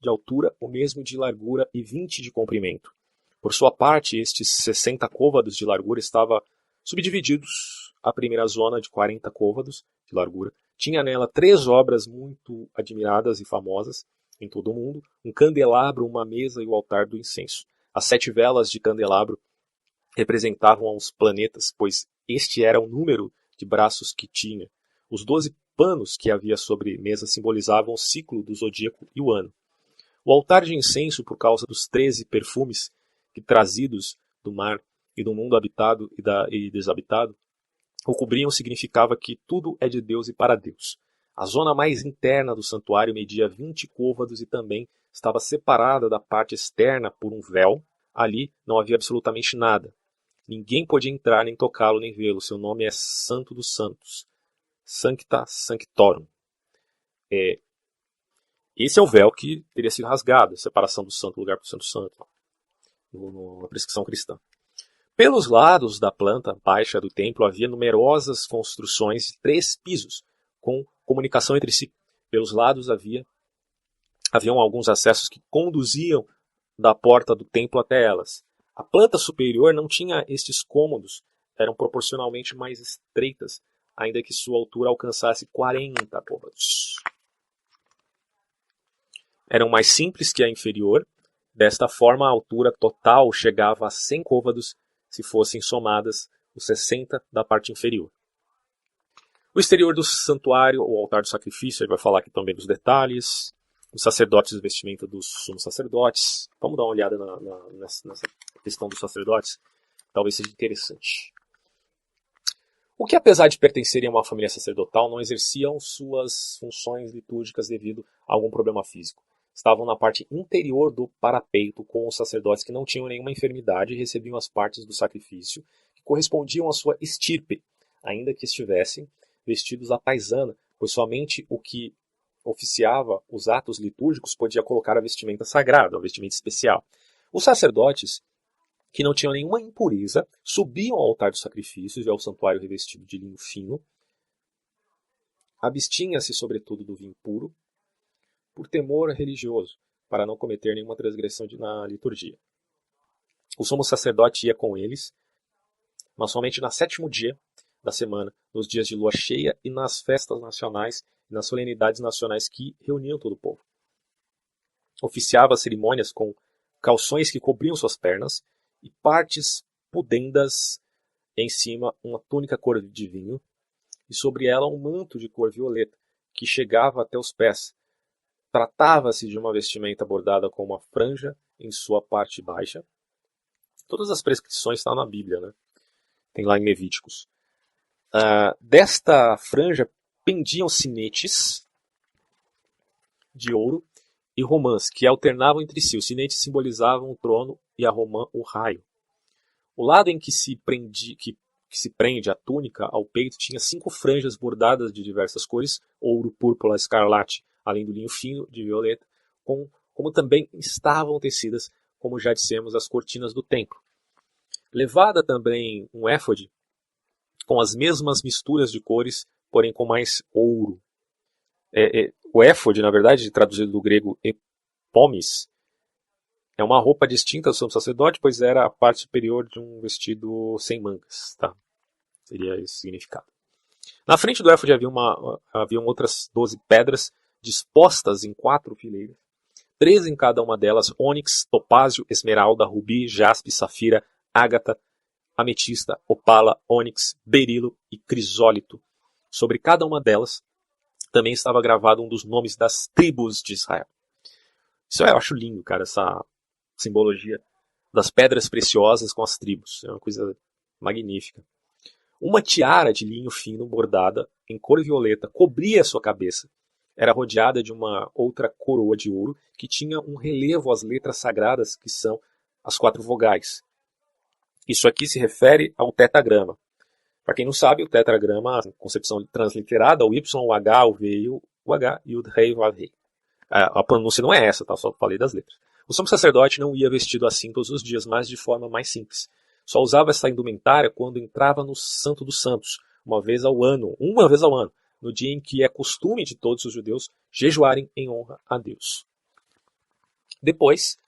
de altura, o mesmo de largura e 20 de comprimento. Por sua parte, estes 60 côvados de largura estavam subdivididos. A primeira zona, de 40 côvados de largura, tinha nela 3 obras muito admiradas e famosas em todo o mundo, um candelabro, uma mesa e o altar do incenso. As 7 velas de candelabro representavam os planetas, pois este era o número de braços que tinha. Os 12 panos que havia sobre mesa simbolizavam o ciclo do zodíaco e o ano. O altar de incenso, por causa dos 13 perfumes que trazidos do mar e do mundo habitado e desabitado, o cobriam, significava que tudo é de Deus e para Deus. A zona mais interna do santuário media 20 côvados e também estava separada da parte externa por um véu. Ali não havia absolutamente nada. Ninguém podia entrar, nem tocá-lo, nem vê-lo. Seu nome é Santo dos Santos. Sancta Sanctorum. Esse é o véu que teria sido rasgado, a separação do santo lugar para o santo santo, na prescrição cristã. Pelos lados da planta baixa do templo havia numerosas construções de 3 pisos, com comunicação entre si. Pelos lados haviam alguns acessos que conduziam da porta do templo até elas. A planta superior não tinha estes cômodos, eram proporcionalmente mais estreitas, ainda que sua altura alcançasse 40 côvados. Eram mais simples que a inferior, Desta forma, a altura total chegava a 100 côvados se fossem somadas os 60 da parte inferior. O exterior do santuário, o altar do sacrifício, ele vai falar aqui também dos detalhes. Os sacerdotes, o vestimento dos sumos sacerdotes. Vamos dar uma olhada nessa questão dos sacerdotes. Talvez seja interessante. O que, apesar de pertencerem a uma família sacerdotal, não exerciam suas funções litúrgicas devido a algum problema físico. Estavam na parte interior do parapeito com os sacerdotes que não tinham nenhuma enfermidade e recebiam as partes do sacrifício que correspondiam à sua estirpe, ainda que estivessem vestidos à paisana, pois somente o que oficiava os atos litúrgicos podia colocar a vestimenta sagrada, a vestimenta especial. Os sacerdotes, que não tinham nenhuma impureza, subiam ao altar dos sacrifícios e ao santuário revestido de linho fino, abstinha-se sobretudo do vinho puro, por temor religioso, para não cometer nenhuma transgressão na liturgia. O sumo sacerdote ia com eles, mas somente no 7º dia da semana, nos dias de lua cheia e nas festas nacionais e nas solenidades nacionais que reuniam todo o povo. Oficiava as cerimônias com calções que cobriam suas pernas e partes pudendas em cima uma túnica cor de vinho e sobre ela um manto de cor violeta que chegava até os pés. Tratava-se de uma vestimenta bordada com uma franja em sua parte baixa. Todas as prescrições estão na Bíblia, né? Tem lá em Levíticos. Desta franja pendiam sinetes de ouro e romãs, que alternavam entre si. Os sinetes simbolizavam o trono e a romã o raio. O lado em que se prende a túnica ao peito tinha 5 franjas bordadas de diversas cores, ouro, púrpura, escarlate, além do linho fino de violeta, como também estavam tecidas, como já dissemos, as cortinas do templo. Levada também um éfode, com as mesmas misturas de cores, porém com mais ouro. O éfode, na verdade, traduzido do grego epomis, é uma roupa distinta do sumo sacerdote, pois era a parte superior de um vestido sem mangas. Tá? Seria esse o significado. Na frente do éfode haviam outras 12 pedras dispostas em 4 fileiras, 3 em cada uma delas, ônix, topázio, esmeralda, rubi, jaspe, safira, ágata, ametista, opala, ônix, berilo e crisólito. Sobre cada uma delas também estava gravado um dos nomes das tribos de Israel. Isso eu acho lindo, cara, essa simbologia das pedras preciosas com as tribos. É uma coisa magnífica. Uma tiara de linho fino bordada em cor violeta cobria a sua cabeça. Era rodeada de uma outra coroa de ouro que tinha um relevo às letras sagradas, que são as 4 vogais. Isso aqui se refere ao tetragrama. Para quem não sabe, o tetragrama, a concepção transliterada, o Y, o H, o V e o H, e o Rei, o Rei. A pronúncia não é essa, tá? Só falei das letras. O sumo sacerdote não ia vestido assim todos os dias, mas de forma mais simples. Só usava essa indumentária quando entrava no Santo dos Santos, uma vez ao ano, no dia em que é costume de todos os judeus jejuarem em honra a Deus. Depois,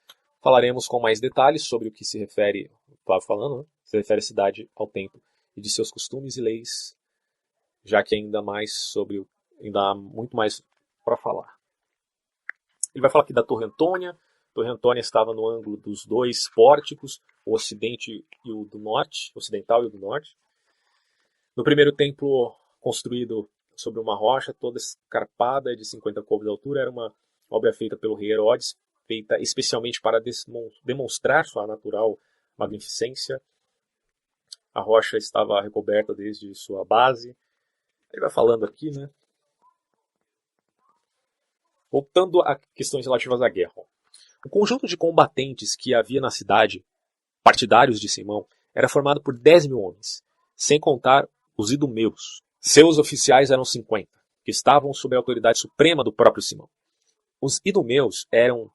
falaremos com mais detalhes sobre o que se refere, Flávio falando, né? Se refere à cidade, ao templo e de seus costumes e leis, já que ainda há muito mais para falar. Ele vai falar aqui da Torre Antônia. A Torre Antônia estava no ângulo dos 2 pórticos, o ocidente e o do norte, ocidental e o do norte. No primeiro templo, construído sobre uma rocha toda escarpada de 50 côvados de altura, era uma obra feita pelo rei Herodes, feita especialmente para demonstrar sua natural magnificência. A rocha estava recoberta desde sua base. Ele vai falando aqui, né? Voltando a questões relativas à guerra. O conjunto de combatentes que havia na cidade, partidários de Simão, era formado por 10.000 homens, sem contar os idumeus. Seus oficiais eram 50, que estavam sob a autoridade suprema do próprio Simão. Os idumeus eram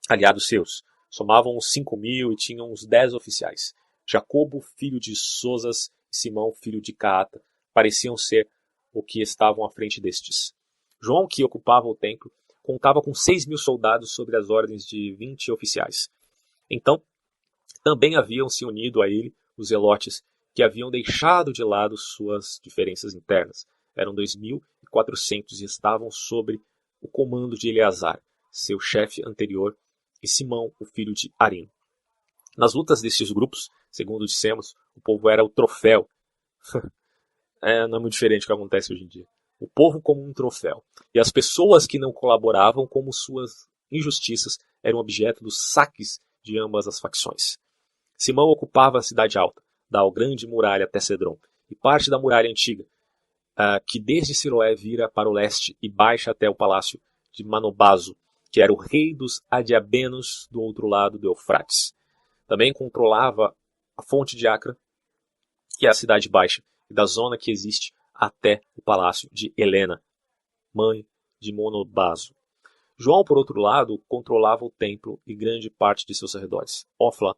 aliados seus, somavam uns 5.000 e tinham uns 10 oficiais. Jacobo, filho de Sosas, e Simão, filho de Caata, pareciam ser o que estavam à frente destes. João, que ocupava o templo, contava com 6.000 soldados sob as ordens de 20 oficiais. Então, também haviam se unido a ele os zelotes, que haviam deixado de lado suas diferenças internas. Eram 2.400 e estavam sob o comando de Eleazar, seu chefe anterior, e Simão, o filho de Arino. Nas lutas destes grupos, segundo dissemos, o povo era o troféu. Não é muito diferente do que acontece hoje em dia. O povo como um troféu. E as pessoas que não colaboravam, como suas injustiças, eram objeto dos saques de ambas as facções. Simão ocupava a cidade alta, da grande muralha até Cedron, e parte da muralha antiga, que desde Siloé vira para o leste e baixa até o palácio de Manobazo, que era o rei dos Adiabenos do outro lado do Eufrates. Também controlava a fonte de Acra, que é a cidade baixa, e da zona que existe até o palácio de Helena, mãe de Monobazo. João, por outro lado, controlava o templo e grande parte de seus arredores, Ofla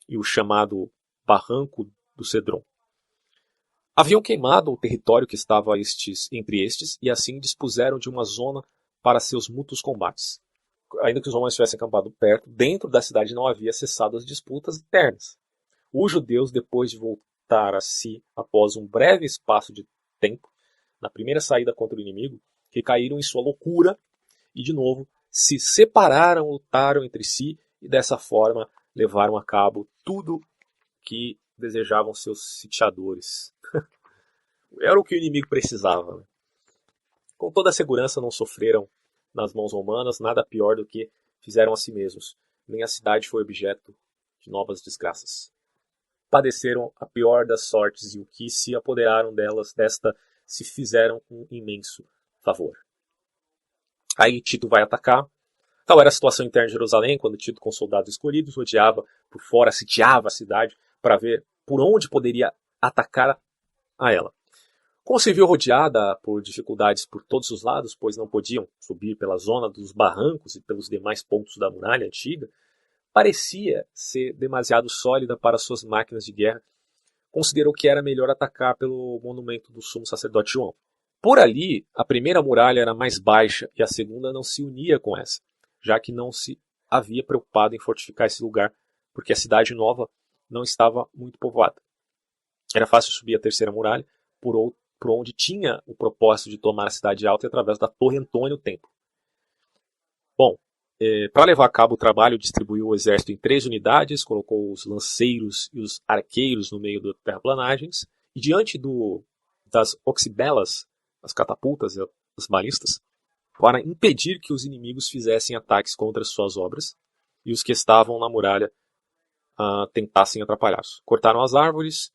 e o chamado Barranco do Cedron. Haviam queimado o território que estava entre estes e assim dispuseram de uma zona para seus mútuos combates. Ainda que os romanos tivessem acampado perto, dentro da cidade não havia cessado as disputas internas. Os judeus, depois de voltar a si após um breve espaço de tempo, na primeira saída contra o inimigo, recaíram em sua loucura e, de novo, se separaram, lutaram entre si e, dessa forma, levaram a cabo tudo que desejavam seus sitiadores. Era o que o inimigo precisava. Né? Com toda a segurança, não sofreram nas mãos romanas nada pior do que fizeram a si mesmos. Nem a cidade foi objeto de novas desgraças. Padeceram a pior das sortes e o que se apoderaram desta se fizeram um imenso favor. Aí Tito vai atacar. Tal era a situação interna de Jerusalém, quando Tito, com soldados escolhidos, rodeava por fora, sitiava a cidade para ver por onde poderia atacar a ela. Como se viu rodeada por dificuldades por todos os lados, pois não podiam subir pela zona dos barrancos e pelos demais pontos da muralha antiga, parecia ser demasiado sólida para suas máquinas de guerra. Considerou que era melhor atacar pelo monumento do sumo sacerdote João. Por ali, a primeira muralha era mais baixa e a segunda não se unia com essa, já que não se havia preocupado em fortificar esse lugar, porque a cidade nova não estava muito povoada. Era fácil subir a terceira muralha, por onde tinha o propósito de tomar a cidade alta através da Torre Antônio Templo. Bom, para levar a cabo o trabalho, distribuiu o exército em 3 unidades, colocou os lanceiros e os arqueiros no meio das terraplanagens, e diante das oxibelas, as catapultas e as balistas, para impedir que os inimigos fizessem ataques contra suas obras, e os que estavam na muralha tentassem atrapalhá-los. Cortaram as árvores,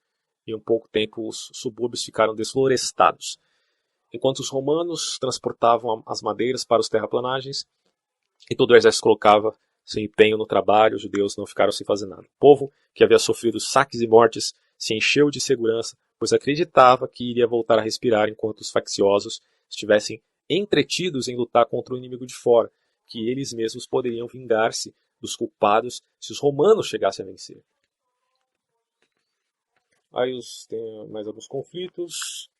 e em um pouco tempo os subúrbios ficaram desflorestados. Enquanto os romanos transportavam as madeiras para os terraplanagens, e todo o exército colocava seu empenho no trabalho, os judeus não ficaram sem fazer nada. O povo, que havia sofrido saques e mortes, se encheu de segurança, pois acreditava que iria voltar a respirar enquanto os facciosos estivessem entretidos em lutar contra o inimigo de fora, que eles mesmos poderiam vingar-se dos culpados se os romanos chegassem a vencer. Aí tem mais alguns conflitos.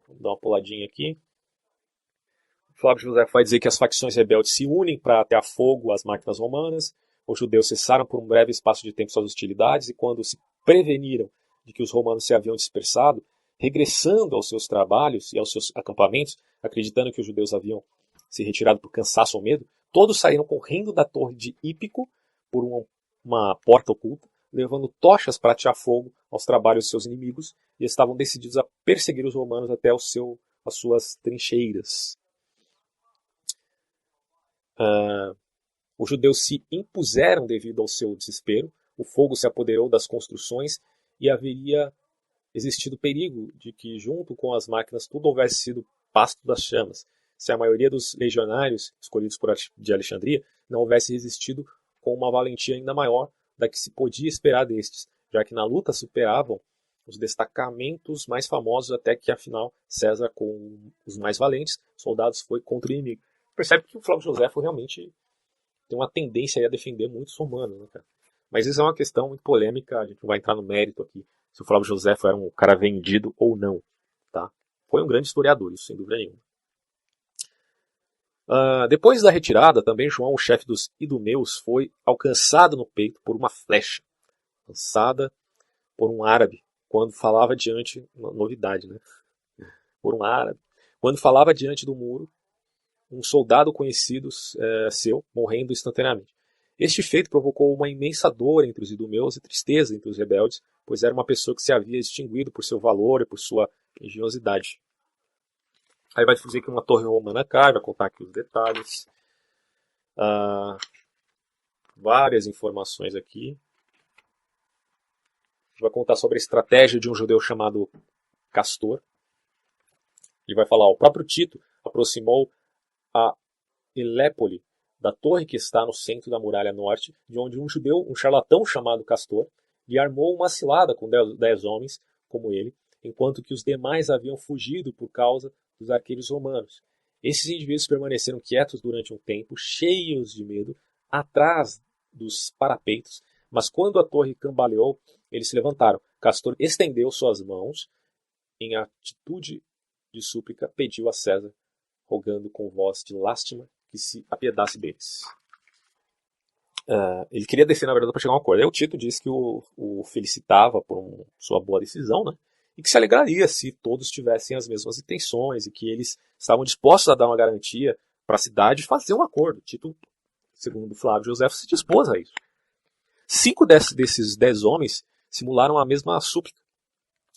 Vamos dar uma puladinha aqui. Flávio José vai dizer que as facções rebeldes se unem para atear fogo às máquinas romanas. Os judeus cessaram por um breve espaço de tempo suas hostilidades e, quando se preveniram de que os romanos se haviam dispersado, regressando aos seus trabalhos e aos seus acampamentos, acreditando que os judeus haviam se retirado por cansaço ou medo, todos saíram correndo da torre de Hípico por uma porta oculta, levando tochas para atear fogo aos trabalhos de seus inimigos, e estavam decididos a perseguir os romanos até as suas trincheiras. Os judeus se impuseram devido ao seu desespero, o fogo se apoderou das construções e haveria existido perigo de que, junto com as máquinas, tudo houvesse sido pasto das chamas, se a maioria dos legionários escolhidos de Alexandria não houvesse resistido com uma valentia ainda maior da que se podia esperar destes, já que na luta superavam os destacamentos mais famosos, até que, afinal, César, com os mais valentes soldados, foi contra o inimigo. Percebe que o Flávio Josefo realmente tem uma tendência a defender muito os romanos, né, cara? Mas isso é uma questão muito polêmica, a gente não vai entrar no mérito aqui, se o Flávio Josefo era um cara vendido ou não, tá? Foi um grande historiador, isso sem dúvida nenhuma. Depois da retirada, também João, o chefe dos idumeus, foi alcançado no peito por uma flecha, lançada por um árabe, quando falava novidade, né? Por um árabe, quando falava diante do muro, um soldado conhecido seu morrendo instantaneamente. Este feito provocou uma imensa dor entre os idumeus e tristeza entre os rebeldes, pois era uma pessoa que se havia distinguido por seu valor e por sua engenhosidade. Aí vai dizer que uma torre romana cai, vai contar aqui os detalhes. Várias informações aqui. Vai contar sobre a estratégia de um judeu chamado Castor. Ele vai falar, o próprio Tito aproximou a Elépole da torre que está no centro da muralha norte, de onde um judeu, um charlatão chamado Castor, lhe armou uma cilada com 10 homens como ele, enquanto que os demais haviam fugido por causa dos arqueiros romanos. Esses indivíduos permaneceram quietos durante um tempo, cheios de medo, atrás dos parapeitos, mas quando a torre cambaleou, eles se levantaram. Castor estendeu suas mãos, em atitude de súplica, pediu a César, rogando com voz de lástima, que se apiedasse deles. Ele queria descer, na verdade, para chegar a um acordo. Aí o Tito disse que o felicitava por sua boa decisão, né? E que se alegraria se todos tivessem as mesmas intenções e que eles estavam dispostos a dar uma garantia para a cidade e fazer um acordo. Tito, segundo Flávio José, se dispôs a isso. 5 desses 10 homens simularam a mesma súplica,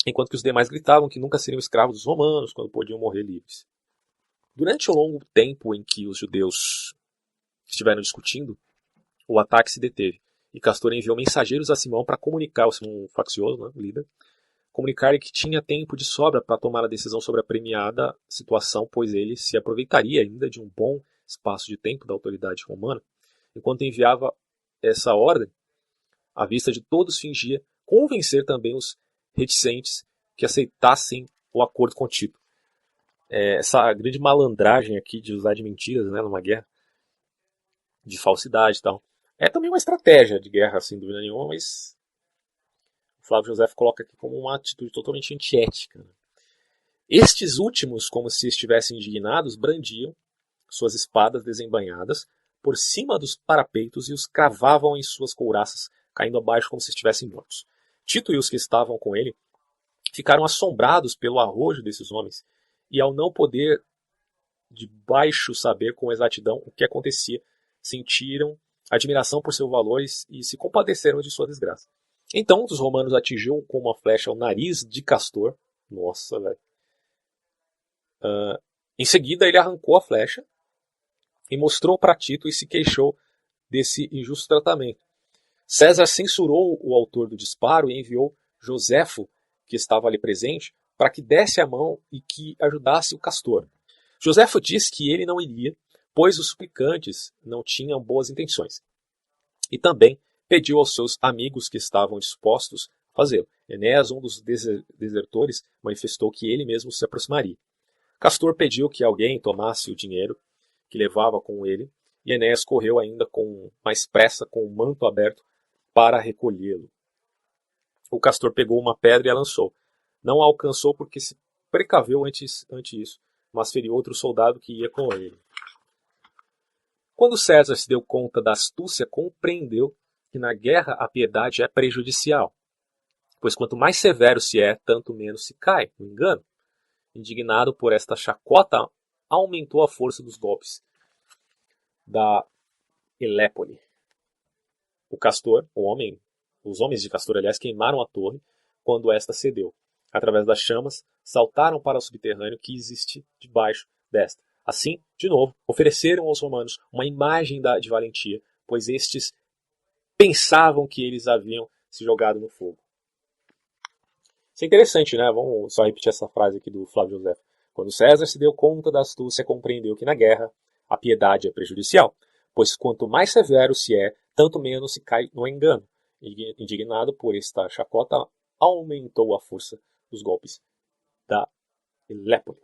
enquanto que os demais gritavam que nunca seriam escravos dos romanos quando podiam morrer livres. Durante o longo tempo em que os judeus estiveram discutindo, o ataque se deteve, e Castor enviou mensageiros a Simão para comunicar, o Simão faccioso, né, líder, comunicar-lhe que tinha tempo de sobra para tomar a decisão sobre a premiada situação, pois ele se aproveitaria ainda de um bom espaço de tempo da autoridade romana. Enquanto enviava essa ordem, à vista de todos fingia convencer também os reticentes que aceitassem o acordo com Tito. Essa grande malandragem aqui de usar de mentiras, né, numa guerra, de falsidade e tal, é também uma estratégia de guerra, sem dúvida nenhuma, mas o Flávio José coloca aqui como uma atitude totalmente antiética. Estes últimos, como se estivessem indignados, brandiam suas espadas desembainhadas por cima dos parapeitos e os cravavam em suas couraças, caindo abaixo como se estivessem mortos. Tito e os que estavam com ele ficaram assombrados pelo arrojo desses homens, e ao não poder de baixo saber com exatidão o que acontecia, sentiram admiração por seu valor e se compadeceram de sua desgraça. Então um dos romanos atingiu com uma flecha o nariz de Castor. Nossa, velho. Em seguida ele arrancou a flecha e mostrou para Tito e se queixou desse injusto tratamento. César censurou o autor do disparo e enviou Joséfo, que estava ali presente, para que desse a mão e que ajudasse o Castor. Joséfo disse que ele não iria, pois os suplicantes não tinham boas intenções. E também pediu aos seus amigos que estavam dispostos a fazê-lo. Enéas, um dos desertores, manifestou que ele mesmo se aproximaria. Castor pediu que alguém tomasse o dinheiro que levava com ele, e Enéas correu ainda com mais pressa, com o manto aberto, para recolhê-lo. O Castor pegou uma pedra e a lançou. Não a alcançou porque se precaveu ante isso, mas feriu outro soldado que ia com ele. Quando César se deu conta da astúcia, compreendeu que na guerra a piedade é prejudicial, pois quanto mais severo se é, tanto menos se cai no engano. Indignado por esta chacota, aumentou a força dos golpes da Elépole. Os homens de Castor, aliás, queimaram a torre quando esta cedeu. Através das chamas, saltaram para o subterrâneo que existe debaixo desta. Assim, de novo, ofereceram aos romanos uma imagem de valentia, pois estes pensavam que eles haviam se jogado no fogo. Isso é interessante, né? Vamos só repetir essa frase aqui do Flávio José. Quando César se deu conta da astúcia, compreendeu que na guerra a piedade é prejudicial, pois quanto mais severo se é, tanto menos se cai no engano. Indignado por esta chacota, aumentou a força dos golpes da Elépole.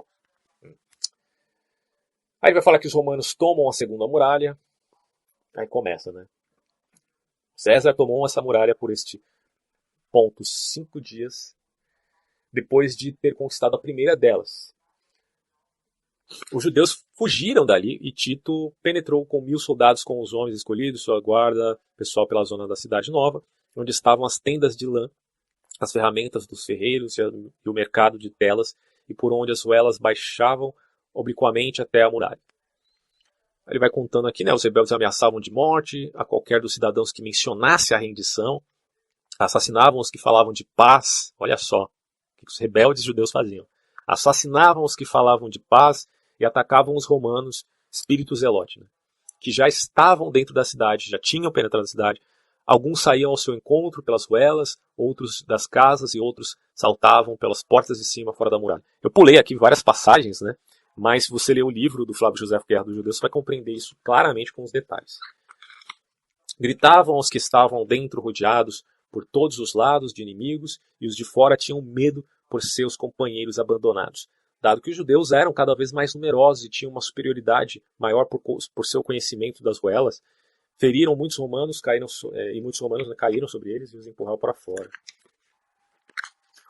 Aí ele vai falar que os romanos tomam a segunda muralha. Aí começa, né? César tomou essa muralha por este ponto 5 dias depois de ter conquistado a primeira delas. Os judeus fugiram dali e Tito penetrou com 1000 soldados com os homens escolhidos, sua guarda pessoal pela zona da cidade nova, onde estavam as tendas de lã, as ferramentas dos ferreiros e o mercado de telas, e por onde as ruelas baixavam obliquamente até a muralha. Ele vai contando aqui, né, os rebeldes ameaçavam de morte a qualquer dos cidadãos que mencionasse a rendição, assassinavam os que falavam de paz, olha só, o que os rebeldes judeus faziam. Assassinavam os que falavam de paz e atacavam os romanos, espíritos zelote, né, que já estavam dentro da cidade, já tinham penetrado a cidade. Alguns saíam ao seu encontro pelas ruelas, outros das casas e outros saltavam pelas portas de cima fora da muralha. Eu pulei aqui várias passagens, né? Mas se você ler o livro do Flávio Josefo Guerra dos Judeus, você vai compreender isso claramente com os detalhes. Gritavam aos que estavam dentro rodeados por todos os lados de inimigos, e os de fora tinham medo por seus companheiros abandonados, dado que os judeus eram cada vez mais numerosos e tinham uma superioridade maior por seu conhecimento das ruelas. Feriram muitos romanos, e muitos romanos caíram sobre eles e os empurraram para fora.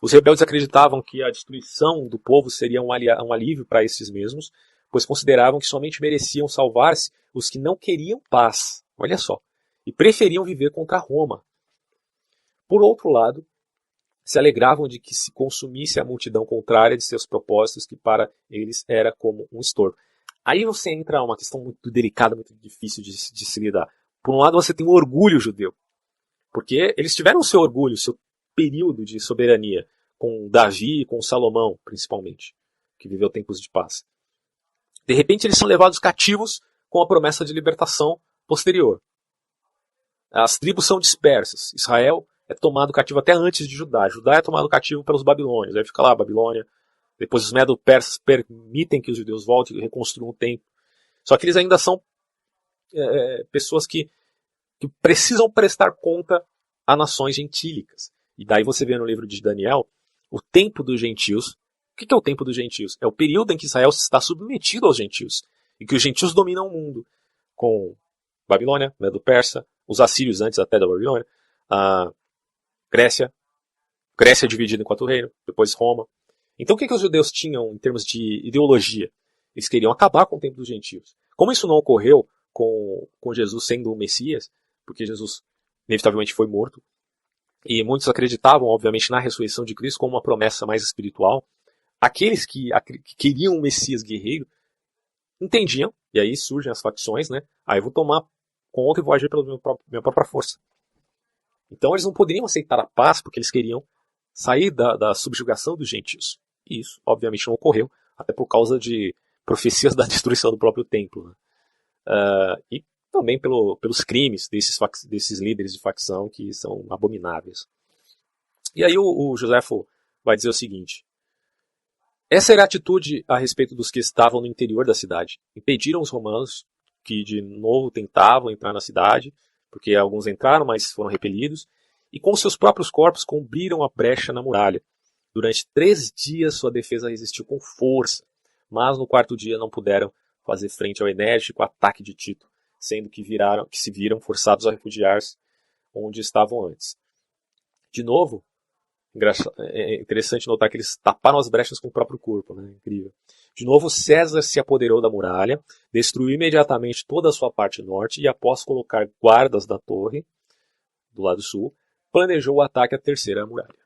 Os rebeldes acreditavam que a destruição do povo seria um alívio para esses mesmos, pois consideravam que somente mereciam salvar-se os que não queriam paz, olha só, e preferiam viver contra Roma. Por outro lado, se alegravam de que se consumisse a multidão contrária de seus propósitos, que para eles era como um estorvo. Aí você entra uma questão muito delicada, muito difícil de se lidar. Por um lado, você tem o orgulho judeu, porque eles tiveram o seu orgulho, o seu período de soberania, com Davi e com Salomão, principalmente, que viveu tempos de paz. De repente, eles são levados cativos com a promessa de libertação posterior. As tribos são dispersas. Israel é tomado cativo até antes de Judá. Judá é tomado cativo pelos babilônios. Aí fica lá a Babilônia. Depois os medo-persas permitem que os judeus voltem e reconstruam o templo. Só que eles ainda são pessoas que precisam prestar conta a nações gentílicas. E daí você vê no livro de Daniel o tempo dos gentios. O que é o tempo dos gentios? É o período em que Israel está submetido aos gentios. E que os gentios dominam o mundo. Com Babilônia, Medo-Persa, os assírios antes até da Babilônia, a Grécia dividida em 4 reinos, depois Roma. Então o que os judeus tinham em termos de ideologia? Eles queriam acabar com o tempo dos gentios. Como isso não ocorreu com Jesus sendo o Messias, porque Jesus inevitavelmente foi morto, e muitos acreditavam, obviamente, na ressurreição de Cristo como uma promessa mais espiritual, aqueles que queriam um Messias guerreiro entendiam, e aí surgem as facções, né? Aí eu vou tomar conta e vou agir pela minha própria força. Então eles não poderiam aceitar a paz porque eles queriam sair da subjugação dos gentios. E isso, obviamente, não ocorreu, até por causa de profecias da destruição do próprio templo. Né? E também pelos crimes desses líderes de facção que são abomináveis. E aí o Josefo vai dizer o seguinte: essa era a atitude a respeito dos que estavam no interior da cidade. Impediram os romanos, que de novo tentavam entrar na cidade, porque alguns entraram, mas foram repelidos, e com seus próprios corpos cobriram a brecha na muralha. Durante 3 dias sua defesa resistiu com força, mas no 4º dia não puderam fazer frente ao enérgico ataque de Tito, sendo que se viram forçados a refugiar-se onde estavam antes. De novo, é interessante notar que eles taparam as brechas com o próprio corpo, né? Incrível. De novo, César se apoderou da muralha, destruiu imediatamente toda a sua parte norte e, após colocar guardas da torre, do lado sul, planejou o ataque à 3ª muralha.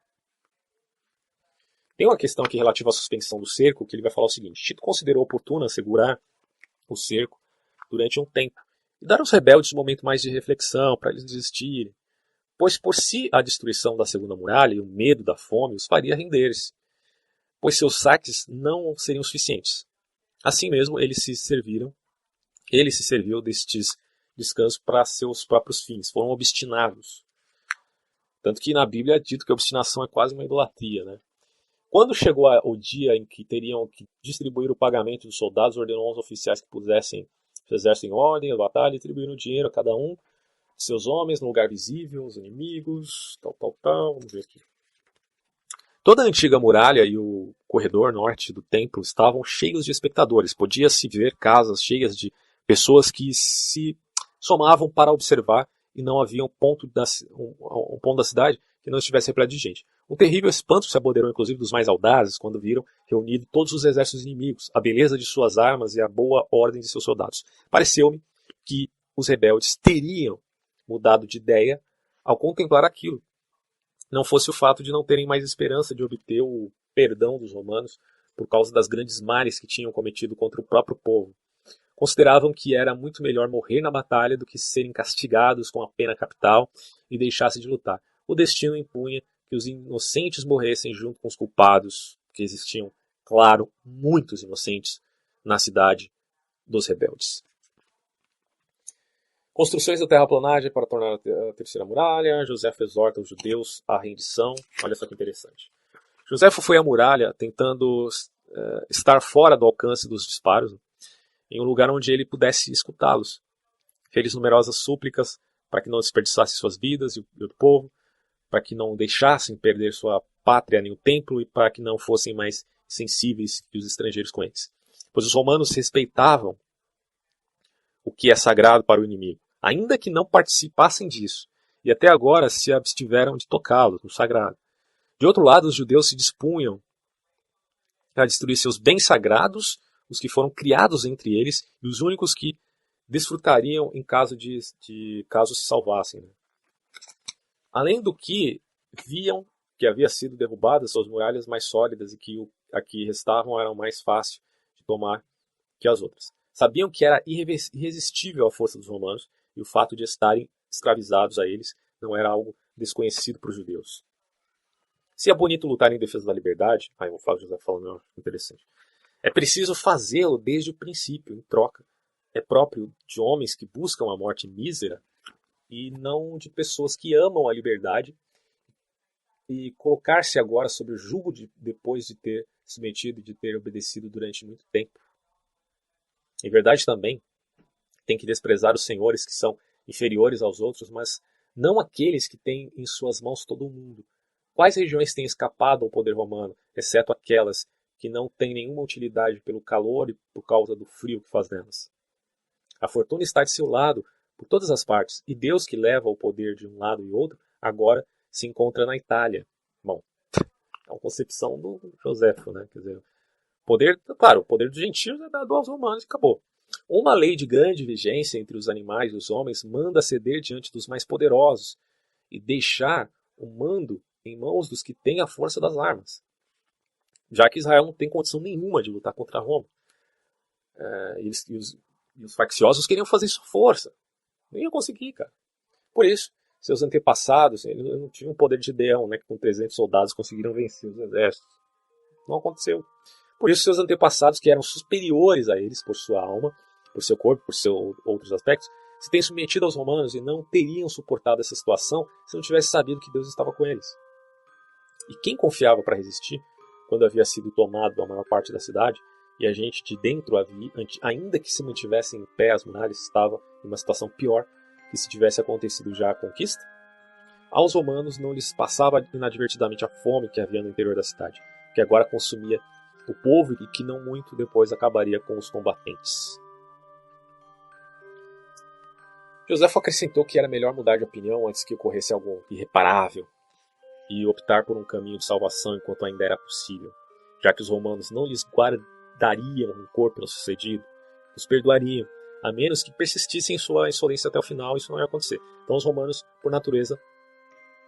Tem uma questão aqui relativa à suspensão do cerco, que ele vai falar o seguinte: Tito considerou oportuno assegurar o cerco durante um tempo e dar aos rebeldes um momento mais de reflexão para eles desistirem, pois por si a destruição da 2ª muralha e o medo da fome os faria render-se, pois seus saques não seriam suficientes. Assim mesmo, ele se serviu destes descansos para seus próprios fins, foram obstinados. Tanto que na Bíblia é dito que a obstinação é quase uma idolatria, né? Quando chegou o dia em que teriam que distribuir o pagamento dos soldados, ordenou aos oficiais que fizessem ordem a batalha e distribuíram o dinheiro a cada um de seus homens no lugar visível, os inimigos, tal. Vamos ver aqui. Toda a antiga muralha e o corredor norte do templo estavam cheios de espectadores. Podia-se ver casas cheias de pessoas que se somavam para observar e não havia um ponto da cidade que não estivesse repleto de gente. Um terrível espanto se apoderou inclusive dos mais audazes quando viram reunido todos os exércitos inimigos, a beleza de suas armas e a boa ordem de seus soldados. Pareceu-me que os rebeldes teriam mudado de ideia ao contemplar aquilo. Não fosse o fato de não terem mais esperança de obter o perdão dos romanos por causa das grandes males que tinham cometido contra o próprio povo. consideravam que era muito melhor morrer na batalha do que serem castigados com a pena capital e deixassem de lutar. O destino impunha que os inocentes morressem junto com os culpados, que existiam, claro, muitos inocentes na cidade dos rebeldes. Construções da terraplanagem para tornar a terceira muralha. Joséfo exorta os judeus à rendição. Olha só que interessante. Joséfo foi à muralha tentando estar fora do alcance dos disparos, em um lugar onde ele pudesse escutá-los. Fez numerosas súplicas para que não desperdiçassem suas vidas e o do povo, para que não deixassem perder sua pátria nem o templo e para que não fossem mais sensíveis que os estrangeiros com eles. Pois os romanos respeitavam o que é sagrado para o inimigo, ainda que não participassem disso, e até agora se abstiveram de tocá-lo, no sagrado. De outro lado, os judeus se dispunham a destruir seus bens sagrados, os que foram criados entre eles, e os únicos que desfrutariam em caso caso se salvassem. Além do que, viam que havia sido derrubadas suas muralhas mais sólidas e que a que restavam eram mais fáceis de tomar que as outras. Sabiam que era irresistível a força dos romanos e o fato de estarem escravizados a eles não era algo desconhecido para os judeus. Se é bonito lutar em defesa da liberdade, o Flávio José falando, interessante, é preciso fazê-lo desde o princípio, em troca. É próprio de homens que buscam a morte mísera e não de pessoas que amam a liberdade e colocar-se agora sob o jugo depois de ter submetido e de ter obedecido durante muito tempo. Em verdade também, tem que desprezar os senhores que são inferiores aos outros, mas não aqueles que têm em suas mãos todo o mundo. Quais regiões têm escapado ao poder romano, exceto aquelas que não têm nenhuma utilidade pelo calor e por causa do frio que faz nelas? A fortuna está de seu lado, por todas as partes, e Deus que leva o poder de um lado e outro, agora se encontra na Itália. Bom, é uma concepção do Joséfo, né? Quer dizer, poder, claro, o poder dos gentios é dado aos romanos e acabou. Uma lei de grande vigência entre os animais e os homens manda ceder diante dos mais poderosos e deixar o mando em mãos dos que têm a força das armas, já que Israel não tem condição nenhuma de lutar contra Roma. Os facciosos queriam fazer isso à força. Nem iam conseguir, cara. Por isso, seus antepassados não tinham o poder de Gideão, né, que com 300 soldados conseguiram vencer os exércitos. Não aconteceu. Por isso, seus antepassados, que eram superiores a eles por sua alma, por seu corpo, por seus outros aspectos, se têm submetido aos romanos e não teriam suportado essa situação se não tivesse sabido que Deus estava com eles. E quem confiava para resistir, quando havia sido tomado a maior parte da cidade, e a gente de dentro, ainda que se mantivesse em pé as muralhas, estava em uma situação pior que se tivesse acontecido já a conquista? Aos romanos não lhes passava inadvertidamente a fome que havia no interior da cidade, que agora consumia o povo e que não muito depois acabaria com os combatentes. Joséfo acrescentou que era melhor mudar de opinião antes que ocorresse algo irreparável e optar por um caminho de salvação enquanto ainda era possível, já que os romanos não lhes guardariam rancor pelo sucedido, os perdoariam, a menos que persistissem em sua insolência até o final, isso não ia acontecer. Então os romanos, por natureza,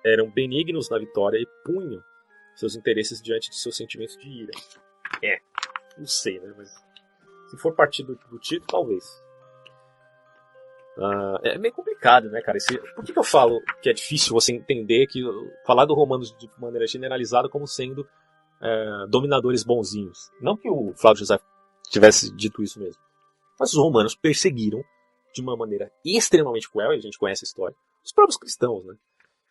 eram benignos na vitória e punham seus interesses diante de seus sentimentos de ira. Não sei, né? Mas se for partir do título, talvez. É meio complicado, né, cara? Por que eu falo que é difícil você entender que falar do romanos de maneira generalizada como sendo dominadores bonzinhos? Não que o Flávio José tivesse dito isso mesmo. Mas os romanos perseguiram de uma maneira extremamente cruel, e a gente conhece a história, os próprios cristãos, né?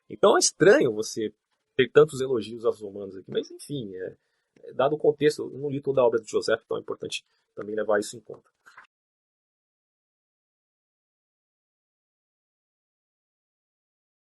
Então é estranho você ter tantos elogios aos romanos aqui, mas enfim, dado o contexto, eu não li toda a obra de Joséfo, então é importante também levar isso em conta.